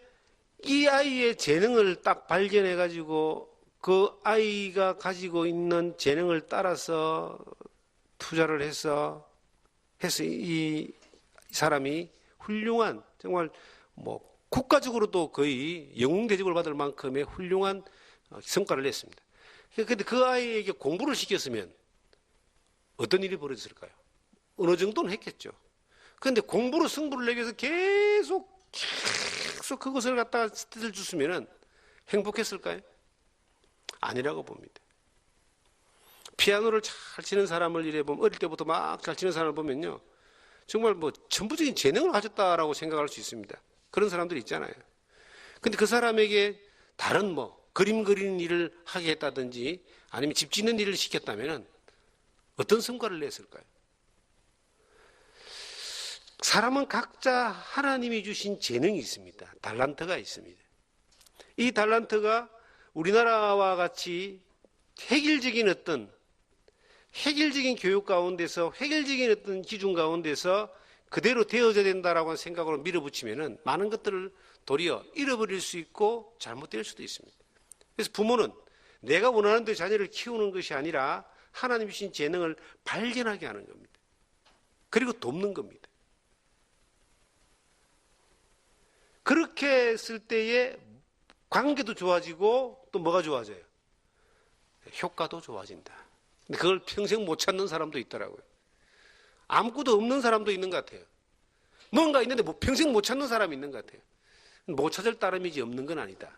이 아이의 재능을 딱 발견해가지고 그 아이가 가지고 있는 재능을 따라서 투자를 해서 이 사람이 훌륭한 정말 국가적으로도 거의 영웅 대접을 받을 만큼의 훌륭한 성과를 냈습니다. 그런데 그 아이에게 공부를 시켰으면 어떤 일이 벌어졌을까요? 어느 정도는 했겠죠. 그런데 공부로 승부를 내기 위해서 계속 그것을 갖다가 스트레스를 줬으면 행복했을까요? 아니라고 봅니다. 피아노를 잘 치는 사람을 이래 보면 어릴 때부터 막 잘 치는 사람을 보면요 정말 전부적인 재능을 가졌다라고 생각할 수 있습니다. 그런 사람들이 있잖아요. 근데 그 사람에게 다른 그림 그리는 일을 하게 했다든지 아니면 집 짓는 일을 시켰다면 어떤 성과를 냈을까요? 사람은 각자 하나님이 주신 재능이 있습니다. 달란트가 있습니다. 이 달란트가 우리나라와 같이 획일적인 교육 가운데서 획일적인 어떤 기준 가운데서 그대로 되어져야 된다라고 하는 생각으로 밀어붙이면은 많은 것들을 도리어 잃어버릴 수 있고 잘못될 수도 있습니다. 그래서 부모는 내가 원하는 대로 자녀를 키우는 것이 아니라 하나님 주신 재능을 발견하게 하는 겁니다. 그리고 돕는 겁니다. 그렇게 했을 때에 관계도 좋아지고 또 뭐가 좋아져요? 효과도 좋아진다. 근데 그걸 평생 못 찾는 사람도 있더라고요. 아무것도 없는 사람도 있는 것 같아요. 뭔가 있는데 평생 못 찾는 사람이 있는 것 같아요. 못 찾을 따름이지 없는 건 아니다.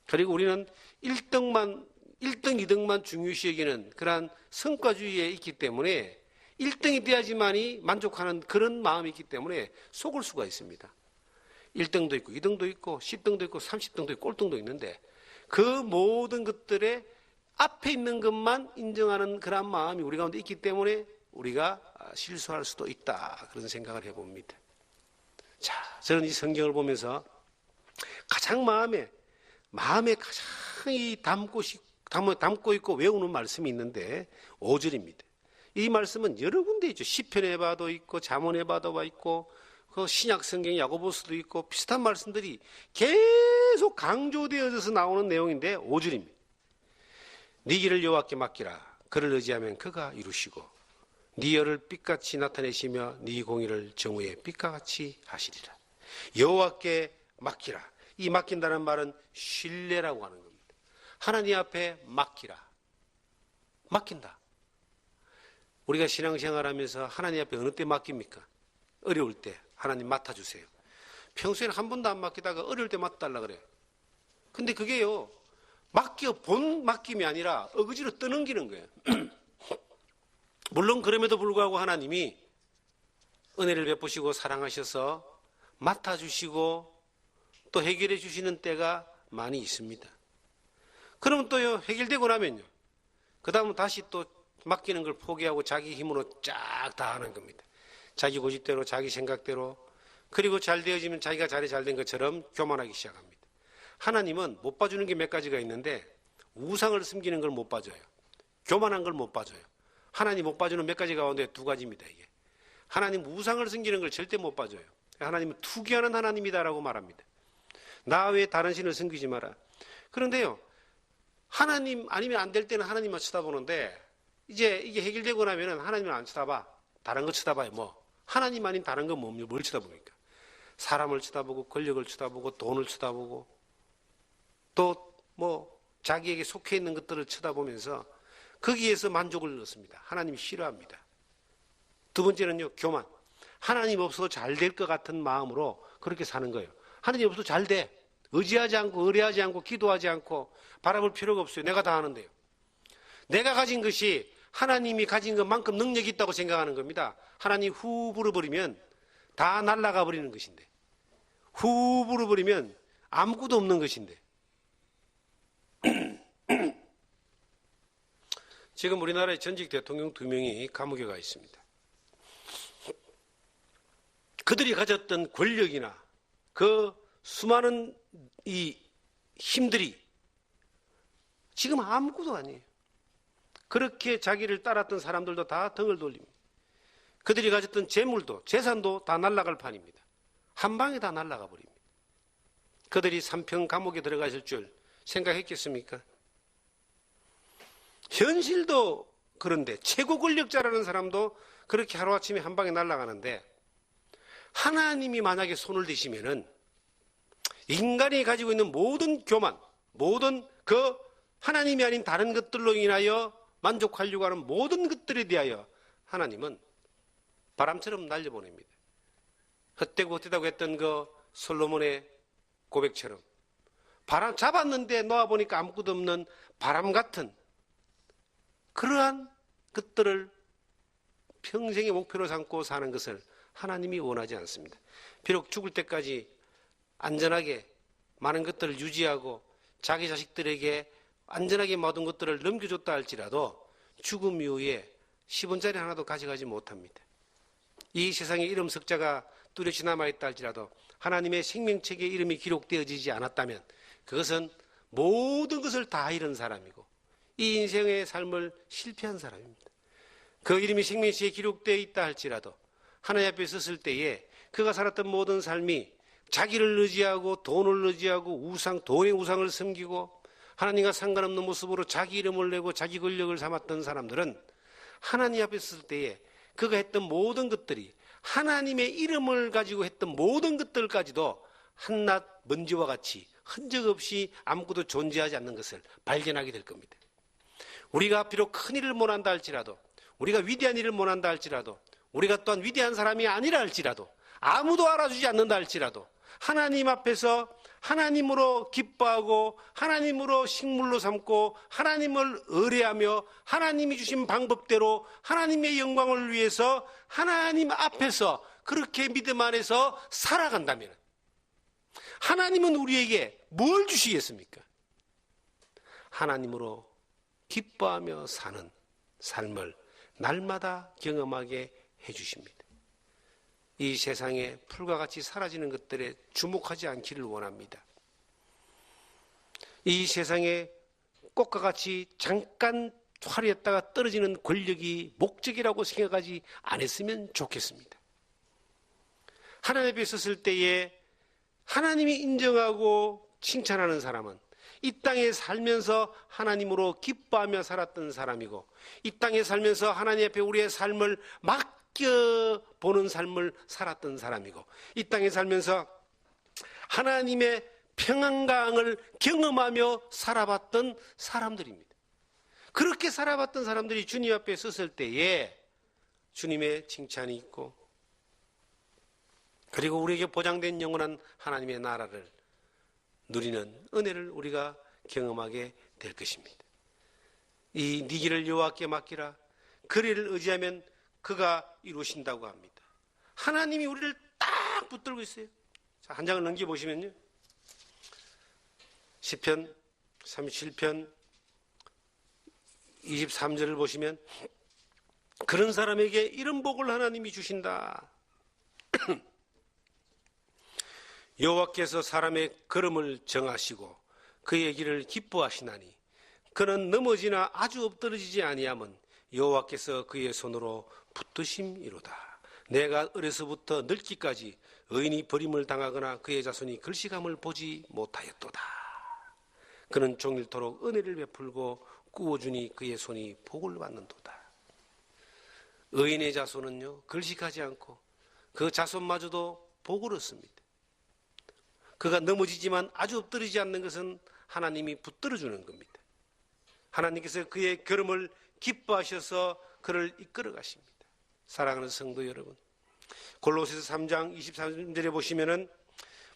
그리고 우리는 1등, 2등만 중요시 여기는 그러한 성과주의에 있기 때문에 1등이 돼야지만이 만족하는 그런 마음이 있기 때문에 속을 수가 있습니다. 1등도 있고 2등도 있고 10등도 있고 30등도 있고 꼴등도 있는데 그 모든 것들의 앞에 있는 것만 인정하는 그런 마음이 우리 가운데 있기 때문에 우리가 실수할 수도 있다. 그런 생각을 해봅니다. 자, 저는 이 성경을 보면서 가장 마음에 가장 담고 있고 외우는 말씀이 있는데 5절입니다. 이 말씀은 여러 군데 있죠. 시편에 봐도 있고 잠언에 봐도 있고 그 신약 성경 야고보서도 있고 비슷한 말씀들이 계속 강조되어져서 나오는 내용인데 5절입니다. 네 길을 여호와께 맡기라. 그를 의지하면 그가 이루시고 네 열을 빛같이 나타내시며 네 공의를 정오의 빛과 같이 하시리라. 여호와께 맡기라. 이 맡긴다는 말은 신뢰라고 하는 겁니다. 하나님 앞에 맡기라. 맡긴다. 우리가 신앙생활하면서 하나님 앞에 어느 때 맡깁니까? 어려울 때 하나님 맡아주세요. 평소에는 한 번도 안 맡기다가 어려울 때 맡달라 그래요. 근데 그게요, 본 맡김이 아니라 어거지로 떠넘기는 거예요. 물론 그럼에도 불구하고 하나님이 은혜를 베푸시고 사랑하셔서 맡아주시고 또 해결해 주시는 때가 많이 있습니다. 그러면 또요, 해결되고 나면요, 그 다음은 다시 또 맡기는 걸 포기하고 자기 힘으로 쫙 다 하는 겁니다. 자기 고집대로, 자기 생각대로. 그리고 잘 되어지면 자기가 잘 된 것처럼 교만하기 시작합니다. 하나님은 못 봐주는 게 몇 가지가 있는데 우상을 숨기는 걸 못 봐줘요. 교만한 걸 못 봐줘요. 하나님 못 봐주는 몇 가지 가운데 2가지입니다. 이게 하나님 우상을 숨기는 걸 절대 못 봐줘요. 하나님은 투기하는 하나님이다라고 말합니다. 나 외에 다른 신을 숨기지 마라. 그런데요, 하나님 아니면 안 될 때는 하나님만 쳐다보는데 이제 이게 해결되고 나면은 하나님을 안 쳐다봐. 다른 거 쳐다봐요. 뭐 하나님 아닌 다른 건 뭘 쳐다봅니까? 사람을 쳐다보고 권력을 쳐다보고 돈을 쳐다보고 또 뭐 자기에게 속해 있는 것들을 쳐다보면서 거기에서 만족을 얻습니다. 하나님이 싫어합니다. 두 번째는요, 교만. 하나님 없어도 잘 될 것 같은 마음으로 그렇게 사는 거예요. 하나님 없어도 잘 돼. 의지하지 않고 의뢰하지 않고 기도하지 않고 바라볼 필요가 없어요. 내가 다 하는데요. 내가 가진 것이 하나님이 가진 것만큼 능력이 있다고 생각하는 겁니다. 하나님 후 불어버리면 다 날아가 버리는 것인데, 후 불어버리면 아무것도 없는 것인데. 지금 우리나라의 전직 대통령 2명이 감옥에 가 있습니다. 그들이 가졌던 권력이나 그 수많은 이 힘들이 지금 아무것도 아니에요. 그렇게 자기를 따랐던 사람들도 다 등을 돌립니다. 그들이 가졌던 재물도 재산도 다 날아갈 판입니다. 한 방에 다 날아가 버립니다. 그들이 3평 감옥에 들어가 있을 줄 생각했겠습니까? 현실도 그런데 최고 권력자라는 사람도 그렇게 하루아침에 한 방에 날아가는데 하나님이 만약에 손을 대시면은 인간이 가지고 있는 모든 교만, 모든 그 하나님이 아닌 다른 것들로 인하여 만족하려고 하는 모든 것들에 대하여 하나님은 바람처럼 날려보냅니다. 헛되고 헛되다고 했던 그 솔로몬의 고백처럼 바람 잡았는데 놓아보니까 아무것도 없는 바람 같은 그러한 것들을 평생의 목표로 삼고 사는 것을 하나님이 원하지 않습니다. 비록 죽을 때까지 안전하게 많은 것들을 유지하고 자기 자식들에게 안전하게 모든 것들을 넘겨줬다 할지라도 죽음 이후에 10원짜리 하나도 가져가지 못합니다. 이 세상에 이름 석자가 뚜렷이 남아있다 할지라도 하나님의 생명책에 이름이 기록되어지지 않았다면 그것은 모든 것을 다 잃은 사람이고 이 인생의 삶을 실패한 사람입니다. 그 이름이 생명책에 기록되어 있다 할지라도 하나님 앞에 섰을 때에 그가 살았던 모든 삶이 자기를 의지하고 돈을 의지하고 돈의 우상을 섬기고 하나님과 상관없는 모습으로 자기 이름을 내고 자기 권력을 삼았던 사람들은 하나님 앞에 섰을 때에 그가 했던 모든 것들이 하나님의 이름을 가지고 했던 모든 것들까지도 한낱 먼지와 같이 흔적 없이 아무것도 존재하지 않는 것을 발견하게 될 겁니다. 우리가 비록 큰 일을 못한다 할지라도 우리가 위대한 일을 못한다 할지라도 우리가 또한 위대한 사람이 아니라 할지라도 아무도 알아주지 않는다 할지라도 하나님 앞에서 하나님으로 기뻐하고 하나님으로 식물로 삼고 하나님을 의뢰하며 하나님이 주신 방법대로 하나님의 영광을 위해서 하나님 앞에서 그렇게 믿음 안에서 살아간다면 하나님은 우리에게 뭘 주시겠습니까? 하나님으로 기뻐하며 사는 삶을 날마다 경험하게 해주십니다. 이 세상에 풀과 같이 사라지는 것들에 주목하지 않기를 원합니다. 이 세상에 꽃과 같이 잠깐 화려했다가 떨어지는 권력이 목적이라고 생각하지 않았으면 좋겠습니다. 하나님 앞에 섰을 때에 하나님이 인정하고 칭찬하는 사람은 이 땅에 살면서 하나님으로 기뻐하며 살았던 사람이고, 이 땅에 살면서 하나님 앞에 우리의 삶을 맡겨보는 삶을 살았던 사람이고, 이 땅에 살면서 하나님의 평안강을 경험하며 살아봤던 사람들입니다. 그렇게 살아봤던 사람들이 주님 앞에 섰을 때에 주님의 칭찬이 있고, 그리고 우리에게 보장된 영원한 하나님의 나라를 누리는 은혜를 우리가 경험하게 될 것입니다. 이 네 길을 여호와께 맡기라. 그를 의지하면 그가 이루신다고 합니다. 하나님이 우리를 딱 붙들고 있어요. 자, 한 장을 넘겨보시면요, 시편 37편 23절을 보시면 그런 사람에게 이런 복을 하나님이 주신다. 여호와께서 사람의 걸음을 정하시고 그의 길을 기뻐하시나니 그는 넘어지나 아주 엎드러지지 아니함은 여호와께서 그의 손으로 붙드심이로다. 내가 어려서부터 늙기까지 의인이 버림을 당하거나 그의 자손이 글씨감을 보지 못하였도다. 그는 종일토록 은혜를 베풀고 꾸어주니 그의 손이 복을 받는도다. 의인의 자손은요, 글씨하지 않고 그 자손마저도 복을 얻습니다. 그가 넘어지지만 아주 엎드리지 않는 것은 하나님이 붙들어 주는 겁니다. 하나님께서 그의 걸음을 기뻐하셔서 그를 이끌어 가십니다. 사랑하는 성도 여러분, 골로새서 3장 23절에 보시면은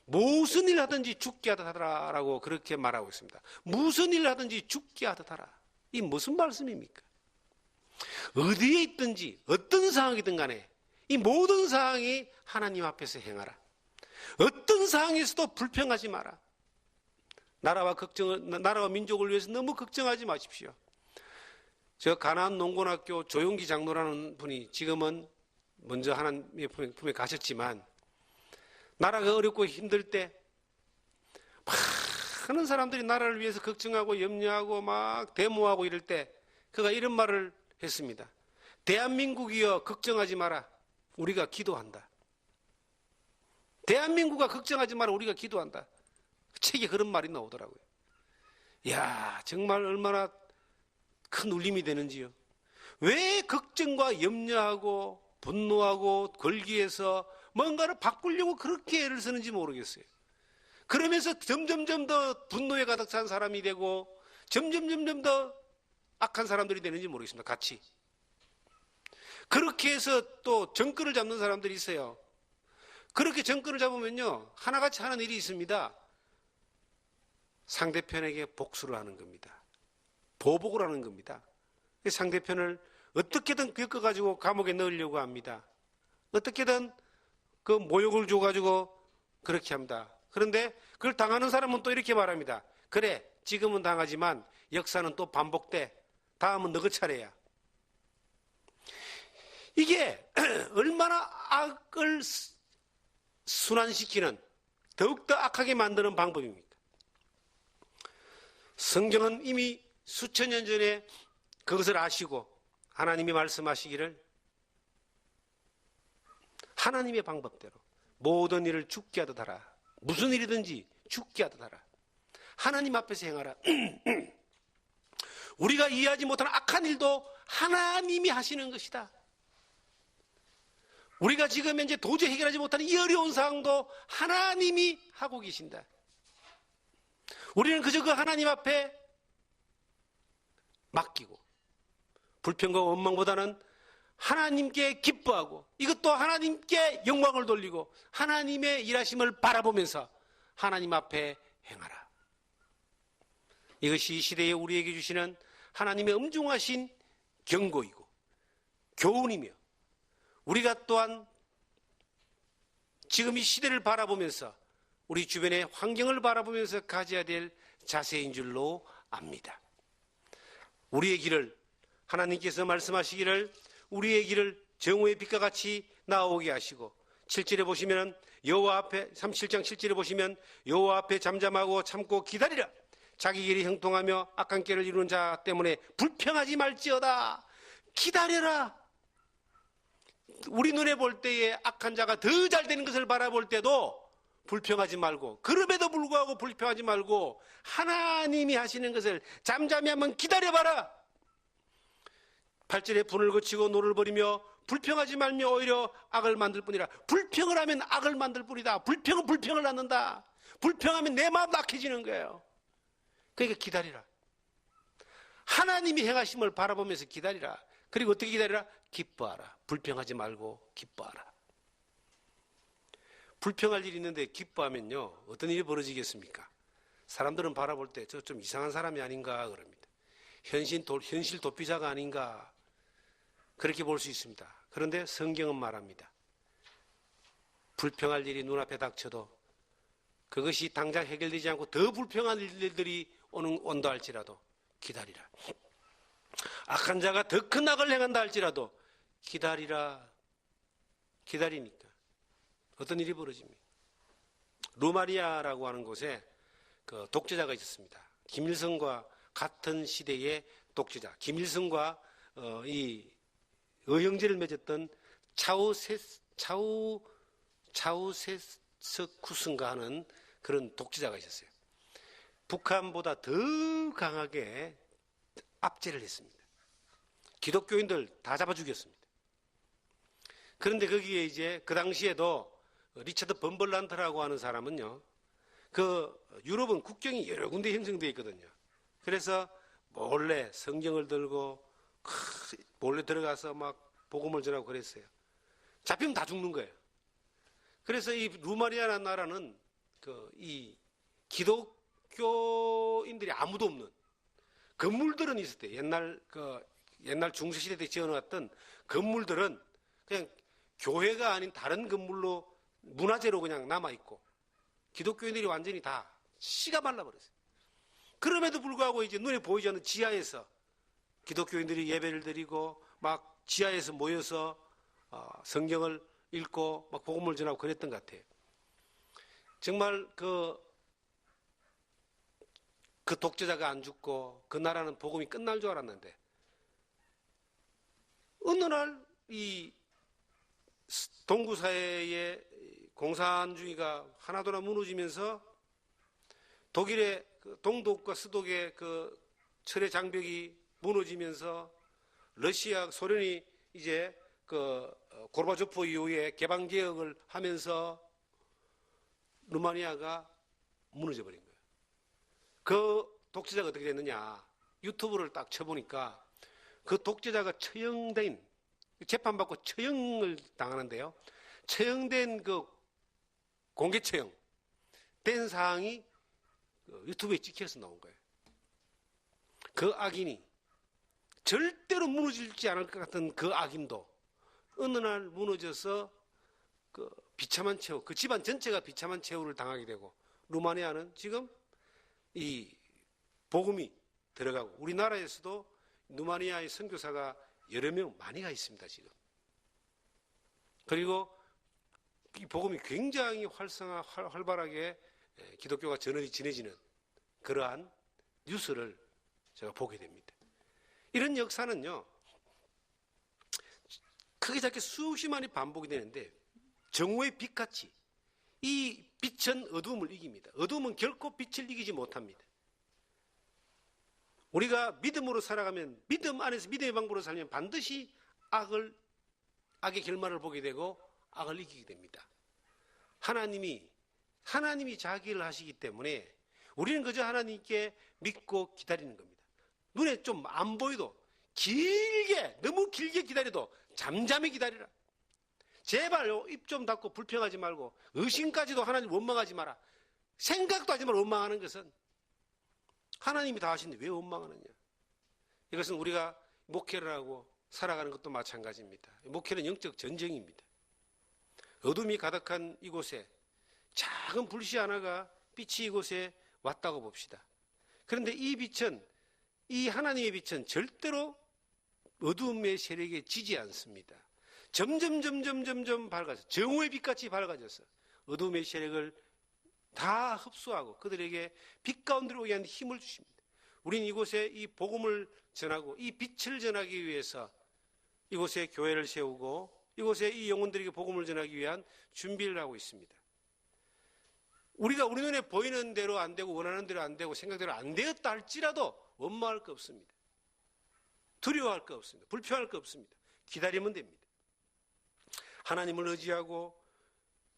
무슨 일 하든지 죽게 하듯하라 라고 그렇게 말하고 있습니다. 무슨 일 하든지 죽게 하듯하라. 이 무슨 말씀입니까? 어디에 있든지 어떤 상황이든 간에 이 모든 상황이 하나님 앞에서 행하라. 어떤 상황에서도 불평하지 마라. 나라와 민족을 위해서 너무 걱정하지 마십시오. 저 가나안 농곤학교 조용기 장로라는 분이 지금은 먼저 하나님의 품에 가셨지만, 나라가 어렵고 힘들 때 많은 사람들이 나라를 위해서 걱정하고 염려하고 막 데모하고 이럴 때 그가 이런 말을 했습니다. 대한민국이여 걱정하지 마라. 우리가 기도한다. 대한민국아 걱정하지 마라. 우리가 기도한다. 책에 그런 말이 나오더라고요. 이야, 정말 얼마나 큰 울림이 되는지요. 왜 걱정과 염려하고 분노하고 걸기에서 뭔가를 바꾸려고 그렇게 애를 쓰는지 모르겠어요. 그러면서 점점점 더 분노에 가득 찬 사람이 되고 점점점 더 악한 사람들이 되는지 모르겠습니다. 같이. 그렇게 해서 또 정권을 잡는 사람들이 있어요. 그렇게 정권을 잡으면요, 하나같이 하는 일이 있습니다. 상대편에게 복수를 하는 겁니다. 보복을 하는 겁니다. 상대편을 어떻게든 겪어가지고 감옥에 넣으려고 합니다. 어떻게든 그 모욕을 줘가지고 그렇게 합니다. 그런데 그걸 당하는 사람은 또 이렇게 말합니다. 그래, 지금은 당하지만 역사는 또 반복돼. 다음은 너그 차례야. 이게 얼마나 악을 순환시키는, 더욱더 악하게 만드는 방법입니까? 성경은 이미 수천 년 전에 그것을 아시고 하나님이 말씀하시기를 하나님의 방법대로 모든 일을 죽게 하듯 하라. 무슨 일이든지 죽게 하듯 하라. 하나님 앞에서 행하라. 우리가 이해하지 못하는 악한 일도 하나님이 하시는 것이다. 우리가 지금 현재 도저히 해결하지 못하는 이 어려운 상황도 하나님이 하고 계신다. 우리는 그저 그 하나님 앞에 맡기고 불평과 원망보다는 하나님께 기뻐하고 이것도 하나님께 영광을 돌리고 하나님의 일하심을 바라보면서 하나님 앞에 행하라. 이것이 이 시대에 우리에게 주시는 하나님의 엄중하신 경고이고 교훈이며, 우리가 또한 지금 이 시대를 바라보면서 우리 주변의 환경을 바라보면서 가져야 될 자세인 줄로 압니다. 우리의 길을, 하나님께서 말씀하시기를 우리의 길을 정오의 빛과 같이 나오게 하시고, 7절에 보시면 여호와 앞에, 37장 7절에 보시면 여호와 앞에 잠잠하고 참고 기다리라. 자기 길이 형통하며 악한 길을 이루는 자 때문에 불평하지 말지어다. 기다려라. 우리 눈에 볼 때에 악한 자가 더 잘 되는 것을 바라볼 때도 불평하지 말고, 그럼에도 불구하고 불평하지 말고 하나님이 하시는 것을 잠잠히 한번 기다려봐라. 8절에 분을 거치고 노를 버리며 불평하지 말며 오히려 악을 만들 뿐이라. 불평을 하면 악을 만들 뿐이다. 불평은 불평을 낳는다. 불평하면 내 마음 낙해지는 거예요. 그러니까 기다리라. 하나님이 행하심을 바라보면서 기다리라. 그리고 어떻게 기다리라? 기뻐하라. 불평하지 말고 기뻐하라. 불평할 일이 있는데 기뻐하면요, 어떤 일이 벌어지겠습니까? 사람들은 바라볼 때 저 좀 이상한 사람이 아닌가 그럽니다. 현실 도피자가 아닌가, 그렇게 볼 수 있습니다. 그런데 성경은 말합니다. 불평할 일이 눈앞에 닥쳐도 그것이 당장 해결되지 않고 더 불평한 일들이 온다 할지라도 기다리라. 악한 자가 더 큰 악을 행한다 할지라도 기다리라. 기다리니까 어떤 일이 벌어집니까? 루마리아라고 하는 곳에 그 독재자가 있었습니다. 김일성과 같은 시대의 독재자. 김일성과 이 의형제를 맺었던 차우세스쿠스인가 하는 그런 독재자가 있었어요. 북한보다 더 강하게 압제를 했습니다. 기독교인들 다 잡아 죽였습니다. 그런데 거기에 이제 그 당시에도 리차드 범벌란트라고 하는 사람은요, 그 유럽은 국경이 여러 군데 형성되어 있거든요. 그래서 몰래 성경을 들고 몰래 들어가서 막 복음을 전하고 그랬어요. 잡히면 다 죽는 거예요. 그래서 이 루마리아라는 나라는 이 기독교인들이 아무도 없는 건물들은 있었대요. 옛날 중세시대 때 지어놨던 건물들은 그냥 교회가 아닌 다른 건물로 문화재로 그냥 남아있고, 기독교인들이 완전히 다 씨가 말라버렸어요. 그럼에도 불구하고 이제 눈에 보이지 않는 지하에서 기독교인들이 예배를 드리고 막 지하에서 모여서 성경을 읽고 막 복음을 전하고 그랬던 것 같아요. 정말 그 독재자가 안 죽고 그 나라는 복음이 끝날 줄 알았는데, 어느 날 이 동구사회의 공산주의가 하나둘 무너지면서 독일의 동독과 서독의 그 철의 장벽이 무너지면서 러시아, 소련이 이제 고르바초프 이후에 개방개혁을 하면서 루마니아가 무너져 버린 거예요. 그 독재자가 어떻게 됐느냐? 유튜브를 딱 쳐보니까 그 독재자가 처형된, 재판받고 처형을 당하는데요. 처형된 공개 처형 된 사항이 유튜브에 찍혀서 나온 거예요. 그 악인이 절대로 무너지지 않을 것 같은 그 악인도 어느 날 무너져서 비참한 최후, 그 집안 전체가 비참한 최후를 당하게 되고, 루마니아는 지금 이 복음이 들어가고, 우리나라에서도 루마니아의 선교사가 여러 명 많이 가 있습니다, 지금. 그리고 이 복음이 굉장히 활발하게 기독교가 전해지는 그러한 뉴스를 제가 보게 됩니다. 이런 역사는요, 크게 작게 수십만이 반복이 되는데, 정오의 빛같이 이 빛은 어두움을 이깁니다. 어두움은 결코 빛을 이기지 못합니다. 우리가 믿음으로 살아가면, 믿음 안에서 믿음의 방법으로 살면 반드시 악의 결말을 보게 되고 악을 이기게 됩니다. 하나님이 자기 일을 하시기 때문에 우리는 그저 하나님께 믿고 기다리는 겁니다. 눈에 좀 안 보여도 너무 길게 기다려도 잠잠히 기다리라. 제발 입 좀 닫고 불평하지 말고, 의심까지도 하나님 원망하지 마라. 생각도 하지 말고 원망하는 것은 하나님이 다 하시는데 왜 원망하느냐. 이것은 우리가 목회를 하고 살아가는 것도 마찬가지입니다. 목회는 영적 전쟁입니다. 어둠이 가득한 이곳에 작은 불씨 하나가 빛이 이곳에 왔다고 봅시다. 그런데 이 빛은, 이 하나님의 빛은 절대로 어두움의 세력에 지지 않습니다. 점점 밝아져, 정오의 빛같이 밝아져서 어두움의 세력을 다 흡수하고 그들에게 빛 가운데로 오게 하는 힘을 주십니다. 우리는 이곳에 이 복음을 전하고 이 빛을 전하기 위해서 이곳에 교회를 세우고 이곳에 이 영혼들에게 복음을 전하기 위한 준비를 하고 있습니다. 우리가 우리 눈에 보이는 대로 안 되고 원하는 대로 안 되고 생각대로 안 되었다 할지라도 원망할 거 없습니다. 두려워할 거 없습니다. 불평할 거 없습니다. 기다리면 됩니다. 하나님을 의지하고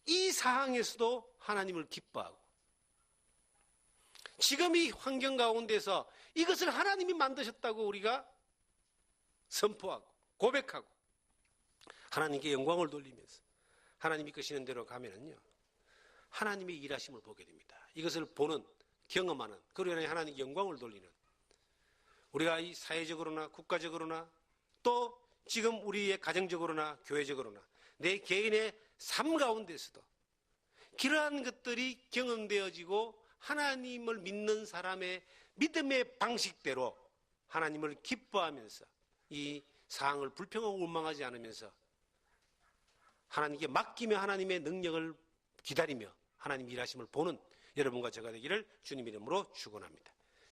이 상황에서도 하나님을 기뻐하고 지금 이 환경 가운데서 이것을 하나님이 만드셨다고 우리가 선포하고 고백하고 하나님께 영광을 돌리면서 하나님이 이끄시는 대로 가면은요, 하나님의 일하심을 보게 됩니다. 이것을 보는, 경험하는, 그로 인해 하나님께 영광을 돌리는, 우리가 이 사회적으로나 국가적으로나 또 지금 우리의 가정적으로나 교회적으로나 내 개인의 삶 가운데서도 그러한 것들이 경험되어지고 하나님을 믿는 사람의 믿음의 방식대로 하나님을 기뻐하면서 이 상황을 불평하고 원망하지 않으면서 하나님께 맡기며 하나님의 능력을 기다리며 하나님 일하심을 보는 여러분과 제가 되기를 주님 이름으로 축원합니다.